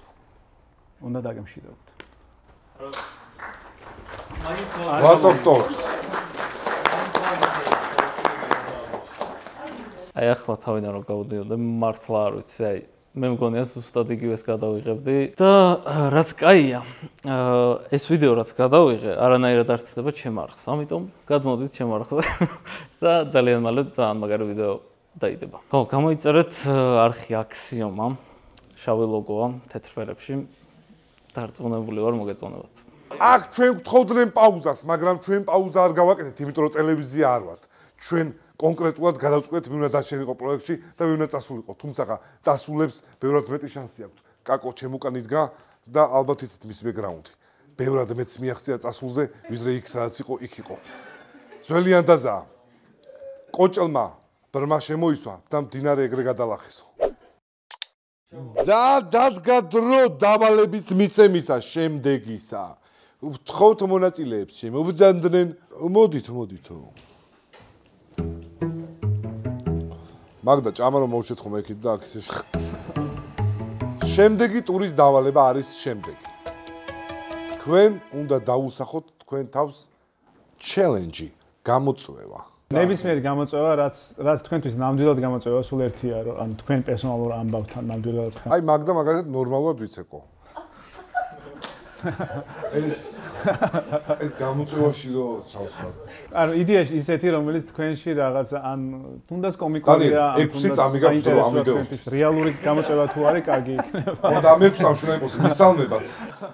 უნდა დაგემშვიდობთ. ვატოქტორს. აი ახლა თავიდან რომ გავდიოდე, მართლა არ ვიცი, აი მე მგონია ზუსტად იგივეს გადავიღებდი და რაც კაია, ეს ვიდეო რაც გადავიღე, არანაირად არ ცდება ჩემ არხს, ამიტომ გადმოდით ჩემ არხზე და ძალიან მალე ძალიან მაგარი ვიდეო დაიდება. ხო, გამოიწერეთ არხი აქსიომა, შავი ლოგოა, თეთრ ფერებში. დარწმუნებული ვარ მოგეწონებათ. აქ ჩვენ გთხოვდნენ პაუზას, მაგრამ ჩვენ პაუზა არ გავაკეთეთ, იმიტომ რომ ტელევიზია არ ვართ. ჩვენ კონკრეტულად გადავწყვეტთ, ვინ უნდა დარჩენილიყო პროექტში და ვინ უნდა წასულიყო. თუმცა წასულებს ბევრად მეტი შანსი აქვს. კაკო ჩემ უკან იდგა და ალბათ იცით მის ბექგრაუნდი. ბევრად მეც მიაღწია წასულზე, ვიდრე იქ სადაც იყო, იქ იყო. ძველი ანდაზაა. კოჭელმა ბრმა შემოისვა და მდინარე ეგრე გადალახესო. და დადგა დრო დავალების მიცემისა შემდეგისა. ვთხოვთ მონაწილეებს შემობძანდნენ, მოდით. მაგდა ჭამა რომ მოვშეთ ხომ ეკით და აქ ისე შემდეგი ტურის დავალება არის შემდეგი. თქვენ უნდა დაუსახოთ თქვენ თავს ჩელენჯი, გამოწვევა. ნებისმიერი გამოწვევა, რაც თქვენთვის ნამდვილად გამოწვევა, სულ ერთია, რომ ანუ თქვენ პერსონალურ ამბავთან ნამდვილად ხარ. აი მაგდა მაგალითად ნორმალურად ვიცეკო. ეს გამოწვევაში რო ჩავსვათ. ანუ იდეაში ისეთი, რომელიც თქვენში რაღაც ან თუნდაც კომიკურია, ან 6 წამი გაქვს რომ ამ ვიდეოს რეალური გამოწვევა თუ არის, კარგი იქნება. და ამ 6 წამში უნდა იყოს მისალმებაც.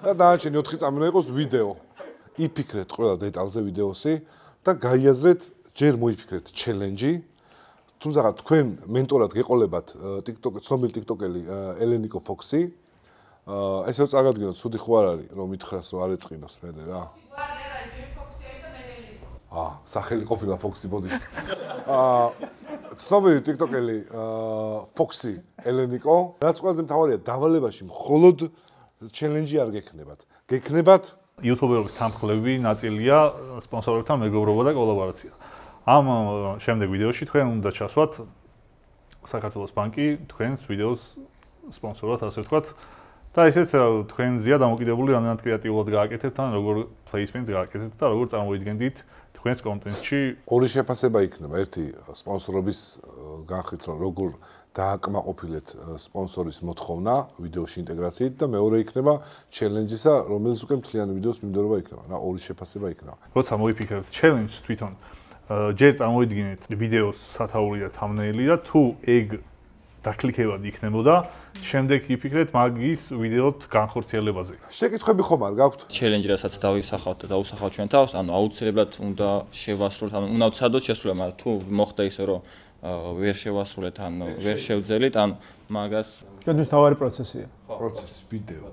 და დანარჩენი 4 წამი უნდა იყოს ვიდეო. იფიქრეთ ყველა დეტალზე ვიდეოსი და გაიაზრეთ, ჯერ მოიფიქრეთ ჩელენჯი. თუმცა თქვენ მენტორად გეყოლებათ TikTok, ცნობილი TikTok-ელი ელენიკო ფოქსი. ესეც წარგადგინოთ, ცუდი ხო არ არის, რომ მითხრას რომ არ ეწყინოს მე რა. სახელი ყოფილა ფოქსი ბოდიში. ცნობილი TikTok-ელი ფოქსი ელენიკო, რაც ყველაზე მთავარია დავალებაში მხოლოდ ჩელენჯი არ გექნებათ. გექნებათ YouTuber-ობის თანმხლები ნაწილია სპონსორებთან მეგობრობა და კოლაბორაცია. ამ შემდეგ ვიდეოში თქვენ უნდა ჩასვათ საქართველოს ბანკი თქვენს ვიდეოს სპონსორად, ასე ვთქვათ. და ისეც თქვენზეა დამოკიდებული, რამდენად კრეატიულად გააკეთებთ ან როგორ placement-ს გააკეთებთ და როგორ წარმოიდგენდით თქვენს კონტენტში. ორი შეფასება იქნება, ერთი სპონსორობის განხრით, რომ როგორ დააკმაყოფილეთ სპონსორის მოთხოვნა ვიდეოში ინტეგრაციით და მეორე იქნება ჩელენჯისა, რომელიც უკვე მთლიანი ვიდეოს მიმდევრობა იქნება. რა ორი შეფასება იქნება. როცა მოიფიქრებთ ჩელენჯს თვითონ ჯერ წარმოიდგინეთ ვიდეოს სათაური და thumbnail-ი და თუ ეგ დაკლიკებად იქნებოდა, შემდეგ იფიქრეთ მაგის ვიდეოთ განხორციელებაზე. შეკითხვები ხომ არ გაქვთ? ჩელენჯი რასაც დავისახავთ და დავუსახავთ ჩვენ თავს, ანუ აუცილებლად უნდა შევასრულოთ, ანუ უნდა ვცადოთ შესრულება, მაგრამ თუ მოხდა ისე რომ ვერ შევასრულეთ, ან ვერ შევძელით, ან მაგას ჩვენთვის თავარი პროცესია. პროცესი ვიდეო.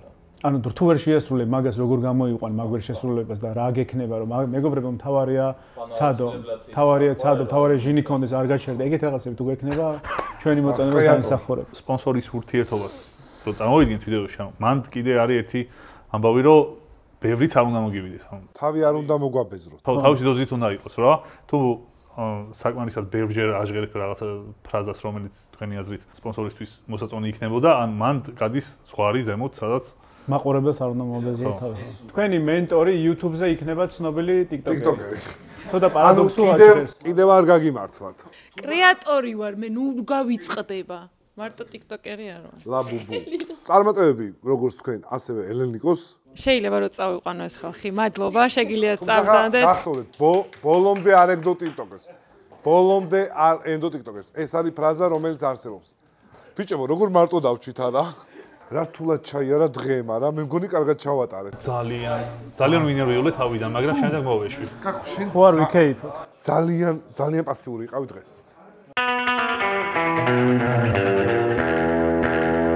ანუ თუ ვერ შეასრულებ მაგას როგორ გამოიყვან მაგ ვერ შესრულებას და რა გექნება რომ მეგობრებო თავარია ცადო, თავარია ჟინი კონდეს არ გაჩერდა. ეგეთ რაღაცები თუ გექნება ჩვენი მოწონებას დამსახურებ. სპონსორის ურთიერთობას რო წარმოიდგინეთ ვიდეოში, ანუ მან კიდე არის ერთი ამბავი რომ ბევრიც არ უნდა მოგივიდეს. თავი არ უნდა მოგვაბეზროთ. თავისი დოზით უნდა იყოს რა. თუ საკმარისად ბევრჯერ აჟღერებ რაღაცა ფრაზას, რომელიც თქვენი აზრით სპონსორისთვის მოსაწონი იქნებოდა, ან მან გადის ზღვარი ზემოთ, სადაც მაყურებელს არ უნდა მობეზროთ თავი. თქვენი მენტორი YouTube-ზე იქნება ცნობილი TikTok-ერი. ცოტა პარადოქსულია. კიდევ არ გაგიმართლათ. კრეატორი ვარ მე, ნუ გავიწყდება. მარტო TikTok-ერი არ ვარ. ლაბუბუ. წარმატებები როგორც თქვენ, ასევე ელენიკოს. შეიძლება რომ წავიყვანო ეს ხალხი. მადლობა, შეგიძლიათ წავძანდეთ. გახსოვდეთ, ბოლომდე არ ეგდო TikTok-ს. ბოლომდე არ ენდო TikTok-ს. ეს არის ფრაზა, რომელიც არსებობს. ბიჭებო, როგორ მარტო დავჩით არა? რა რთულად ჩაიარა დღემ, არა? მე მგონი კარგად ჩავატარეთ. ძალიან ვინერვიულე თავიდან, მაგრამ შემდეგ მოვეშვი. ხო არ ვიქეიფოთ. ძალიან პასიური იყავი დღეს.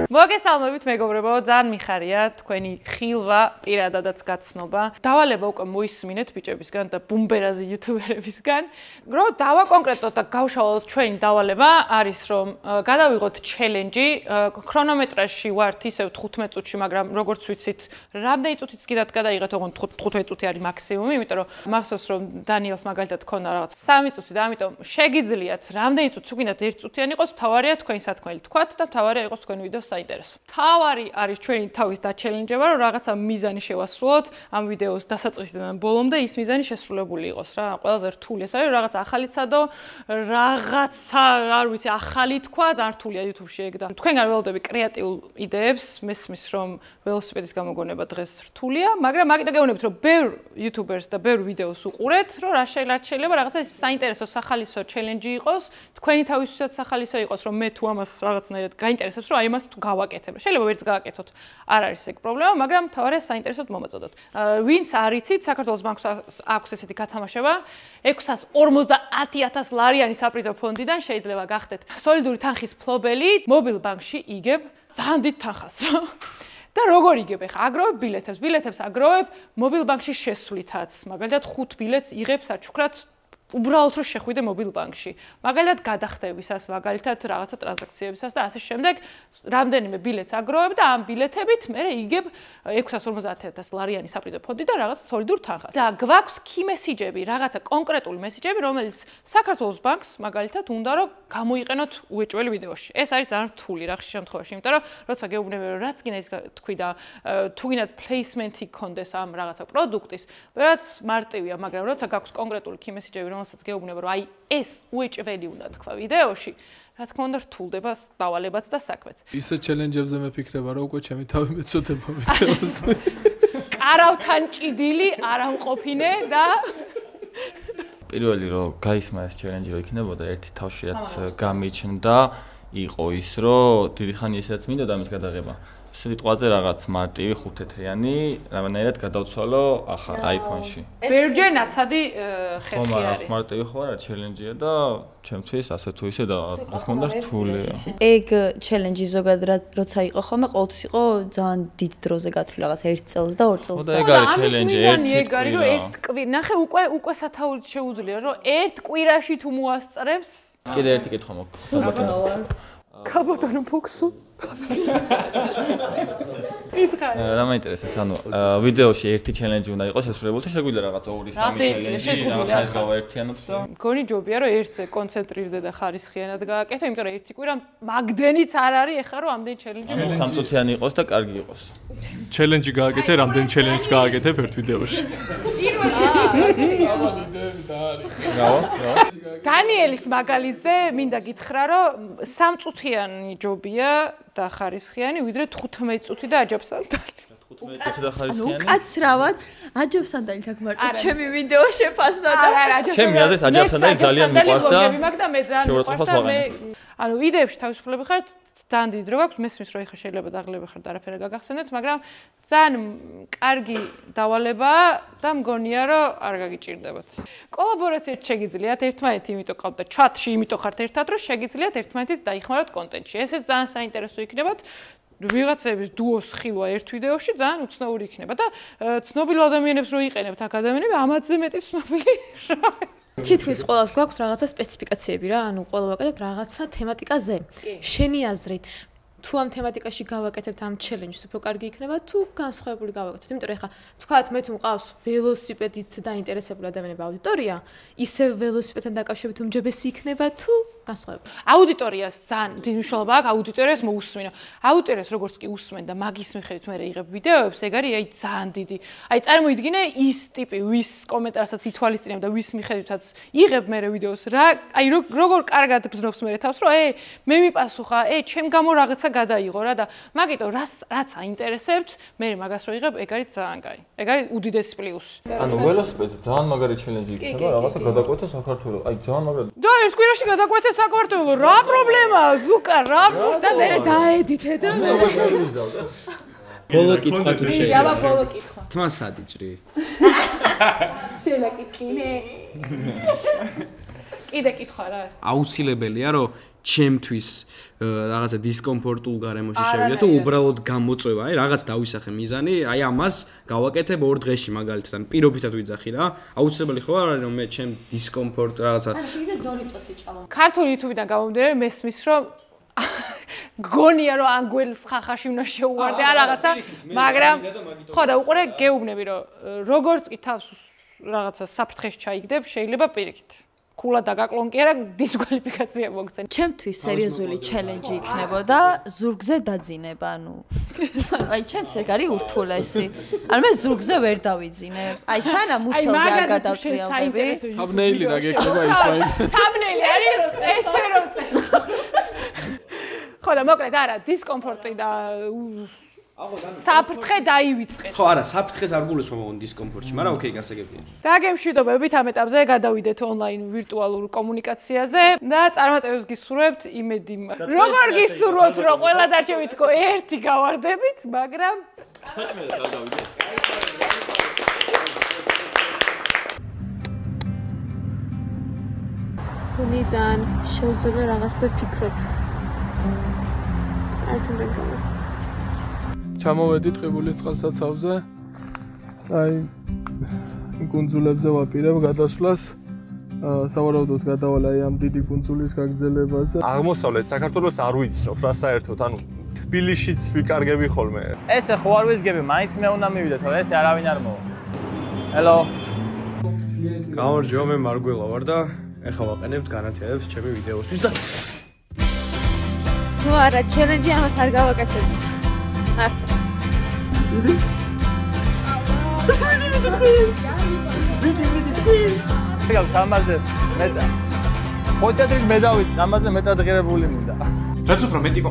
მოგესალმებით მეგობრებო, ძალიან მიხარია თქვენი ხილვა, პირადადაც გაცნობა. დავალება უკვე მოისმინეთ ბიჭებისგან და ბუმბერაზი იუთუბერებისგან. რო დავაკონკრეტოთ და გავშალოთ ჩვენი დავალება არის რომ გადავიღოთ ჩელენჯი. ქრონომეტრაჟში ვართ ისევ 15 წუთში, მაგრამ როგორც ვიცით, რამდენი წუთიც კიდათ გადაიღეთ, ოღონდ 15 წუთი არის მაქსიმუმი, იმიტომ რომ მახსოვს რომ დანიელს მაგალითად ქონდა რაღაც 3 წუთი და ამიტომ შეგიძლიათ რამდენი წუთი უგინდათ 1 წუთიანი იყოს, თავარია თქვენი სათქმელი თქვათ და თავარია იყოს თქვენი ვიდეო საინტერესო. თავარი არის ჩვენი თავის დაჩელენჯება, რომ რაღაცა მიზანი შევასრულოთ ამ ვიდეოს დასაწყისიდან ბოლომდე ის მიზანი შესრულებული იყოს რა. ყველაზე რთული ეს არის, რაღაც ახალი ცადო, რაღაცა არ ვიცი, ახალი თქვა, ძალიან რთულია YouTube-ში ეგ და თქვენგან ველოდები კრეატიულ იდეებს, მესმის რომ ველოსიპედის გამოგონება დღეს რთულია, მაგრამ მაგიტო გეუბნებით რომ ბევრ YouTubers და ბევრ ვიდეოს უყურეთ, რომ რა შეიძლება რაღაცა საინტერესო სახალისო ჩელენჯი იყოს, თქვენი თავისთვისაც სახალისო იყოს, რომ მე თუ ამას რაღაცნაირად გაინტერესებს, რომ აი ამას თუ გავაკეთებ. შეიძლება ვერც გააკეთოთ, არ არის ეგ პრობლემა, მაგრამ თავარია საინტერესოდ მომეწოდოთ. ვინც არ იცით, საქართველოს ბანკს აქვს ესეთი გათამაშება, 650.000 ლარიანი საპრიზო ფონდიდან შეიძლება გახდეთ სოლიდური თანხის ფლობელი მობილ ბანკში იგებ ძალიან დიდ თანხას. და როგორ იგებ ახლა აგროვებ ბილეთებს აგროვებ მობილ ბანკში შესვლითაც მაგალითად 5 ბილეთს იღებს აჩუქრად უბრალოდ რომ შეხვიდე მობილ ბანკში მაგალითად გადახდებისას მაგალითად რაღაცა ტრანზაქციებისას და ასე შემდეგ რამდენიმე ბილეთს აგროვებ და ამ ბილეთებით მე იგებ 650,000 ლარიანი საპრიზო ფონდი და რაღაც სოლიდურ თანხას და გვაქვს key-message-ები რაღაცა კონკრეტული მესიჯები რომელიც საქართველოს ბანკს მაგალითად უნდა რომ გამოიყენოთ უეჭველი ვიდეოში ეს არის ძალიან რთული რა ხშირ შემთხვევაში იმიტომ რომ როცა გეუბნები რომ რაც გინდა ის თქვი და თუ გინდათ placement-ი გქონდეს ამ რაღაცა პროდუქტის რაც მარტივია მაგრამ როცა გაქვს კონკრეტული key-message-ები რომელსაც გეუბნება რომ აი ეს უეჭველი უნდა თქვა ვიდეოში რა თქმა უნდა რთულდება დავალებაც და საქმეც ისე ჩელენჯებზე მე ფიქრება რომ უკვე ჩემი თავი მეწოდება ვიდეოს კარავთან ჭიდილი არ ამყოფინე და პირველი რომ გაისმა ეს ჩელენჯი რომ იქნებოდა ერთი თავში რაც გამიჩნდა იყო ის რომ დიდი ხანი ესეც მინდოდა ამის გადაღება სიტყვაზე რაღაც მარტივი ხუთთეთრიანი რამენერად გადავცვალო ახალ iPhone-ში. ბერჯერ ნაცადი ხერხი ხომ არის. არა მარტივი ხო არა ჩელენჯია და ჩემთვის ასე თუ ისე და რა თქმა უნდა რთულია. ეგ ჩელენჯი ზოგადად როცა იყო ხოლმე ყოველთვის იყო ძალიან დიდ დროზე გათვლილი რაღაც 1 წელს და 2 წელს. და ეგ არის ჩელენჯი ერთი ეგ არის რომ ერთ კვირა ნახე უკვე სათაურით შეუძლია რომ ერთ კვირაში თუ მოასწრებს კიდე ერთი კითხვა მოგვიყვება. კაბოტონო ფოქსო რა მაინტერესებს ანუ ვიდეოში ერთი ჩელენჯი უნდა იყოს შესრულებული თუ შეგვიძლია რაღაცა 2-3 ჩელენჯი რაღაცა გავაერთიანოთ და გონი ჯობია რომ ერთზე კონცენტრირდე და ხარისხიანად გააკეთო იმიტომ რომ ერთი კვირა მაგდენიც არ არის ეხლა რომ ამდენი ჩელენჯი სამწუთიანი იყოს და კარგი იყოს ჩელენჯი გააკეთე რამდენი ჩელენჯს გააკეთებ ერთ ვიდეოში დანიელის მაგალითზე მინდა გითხრა რომ სამწუთიანი ჯობია და ხარისხიანი ვიდრე 15 წუთი და აჯობსანდალი 15 და ხარისხიანი უკაცრავად აჯობსანდალი თქ მარტო ჩემი ვიდეო შეფასდა და ჩემი აზრით აჯობსანდალი ძალიან მიყვარს და შეურაცხყოფას ვაღებთ ანუ ვიდეებში თავისუფლები ხართ ძალიან დიდი დრო გაქვს მესმის რომ ეხა შეიძლება დაღლები ხართ არაფერი გაგახსენეთ მაგრამ ძალიან კარგი დავალებაა და მგონია რომ არ გაგიჭირდებათ კოლაბორაციაც შეგიძლიათ ერთმანეთი იმიტომ ყავთ და ჩატში იმიტომ ხართ ერთად რომ შეგიძლიათ ერთმანეთის დაიხმაროთ კონტენტში ესეც ძალიან საინტერესო იქნებათ ვიღაცების დუოს ხილვა ერთ ვიდეოში ძალიან უცნაური იქნება და ცნობილ ადამიანებს რო იყენებთ აქ ადამიანები ამათზე მეტი ცნობილი თითქმის ყველას გვაქვს რაღაცა სპეციფიკაციები რა, ანუ ყველა ვაკეთებთ რაღაცა თემატიკაზე. შენი აზრით, თუ ამ თემატიკაში გავაკეთებთ ამ ჩელენჯს, უფრო კარგი იქნება თუ განსხვავებული გავაკეთოთ. იმიტომ რომ ეხლა თქვათ მე თუ მყავს ველოსიპედით დაინტერესებული ადამიანები აუდიტორია, ისე ველოსიპედთან დაკავშირებით უმჯობესი იქნება თუ განსხვავებული. აუდიტორიას ძალიან დიდი მნიშვნელობა აქვს აუდიტორიას მოусმინო. აუდიტორიას როგორც კი უსმენ და მაგის მიხედვით მე იღებ ვიდეოებს, ეგ არის აი ძალიან დიდი. აი წარმოიდგინე ის ტიპი ვის კომენტარსაც ითვალისწინებ და ვის მიხედვითაც იღებ მე ვიდეოს რა, აი როგორ კარგად გზნობს მე თავს რომ მე მიპასუხა, ჩემ გამო რაღაცა გადაიღო რა და მაგიტომ რაც აინტერესებთ, მე მაგას რო იღებ, ეგ არის ძალიან კაი. ეგ არის უდიდესი პლუსი. ანუ ველოსიპედი ძალიან მაგარი ჩელენჯი იქნება, რაღაცა გადაკვეთე საქართველოს. აი ძალიან მაგარი. და ერთ კვირაში გადაკვეთე საქართველოს. რა პრობლემაა, ზუკა, რა და მე დაედითე და ბოლო კითხვა თუ შეიძლება. აბა ბოლო კითხვა. თმა სადიჭრი. შელაკითხინე. კიდე კითხვა რა. აუცილებელია რომ ჩემთვის რაღაცა დისკომფორტულ გარემოში შევიდე თუ უბრალოდ გამოწვევა, აი რაღაც დავისახე მიზანი, აი ამას გავაკეთებ 2 დღეში მაგალითად, ან პირობითად ვიძახი რა. აუცილებელი ხო არ არის რომ მე ჩემ დისკომფორტ რაღაცა. ანუ შეიძლება დორიტოსი ჭამო. ქართული YouTube-დან გამომდინარე მესმის რომ გონია რომ ანგველს ხახაში უნდა შეუვარდე არ რაღაცა, მაგრამ ხო და უყურე გეუბნები რომ როგორც კი თავს რაღაცა საფრთხეში ჩაიგდებ, შეიძლება პირიქით. ქულა დაგაკლონკი არა დისკვალიფიკაცია მოგცენ. ჩემთვის სერიოზული ჩელენჯი იქნებოდა ზურგზე დაძინება, ანუ აი ჩემთვის ეგ არის ურთულესი. ანუ მე ზურგზე ვერ დავიძინებ. აი სანამ უცელზე არ გადავტრიალდები. თამნეილი რა გექნება ის მაინც. თამნეილი არის ესე როწე. ხო და მოკლედ არა დისკომფორტი და საფრთხე დაივიწყეთ. ხო, არა, საფრთხეს არ გულისხმობ ამ დისკომფორტში, მაგრამ ოკეი, გასაგებია. დაგემშვიდობებით ამ ეტაპზე გადავიდეთ ონლაინ ვირტუალურ კომუნიკაციაზე და წარმატებებს გისურვებთ იმედი. როგორ გისურვებთ, რომ ყველა დარჩებით თქო ერთი გავარდებით, მაგრამ გონი ძალიან შეუძლია რაღაცა ფიქრობ. არ თუნდაც ჩამოვედი ტყიბულის წყალსაცავზე. აი კუნძულებზე ვაპირებ გადასვლას. სავარაუდოდ გადავალ აი ამ დიდი კუნძულის გაგრძელებაზე. აღმოსავლეთ საქართველოს არ ვიცნობ რა საერთოდ, ანუ თბილისშიც ვიკარგები ხოლმე. ესე ხო არ ვიდგები, მაინც მე უნდა მივიდე, თორე ესე არავინ არ მოვა. ჰელო. გამარჯობა, მე მარგველა ვარ და ეხლა ვაყენებთ განათლებას ჩემი ვიდეოსთვის და ნუ არა, ჩელენჯი ამას არ გავაკეთებ. არც. ვიდი. გავს ამაზე მეტა. ხოთეთრით მე დავიწყე, ამაზე მეტად ღირებული მინდა. რაც უფრო მეტი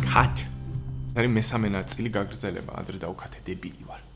კატ. არის მესამე ნაწილი გაგრძელება, ადრე დავკათე დებილი ვარ.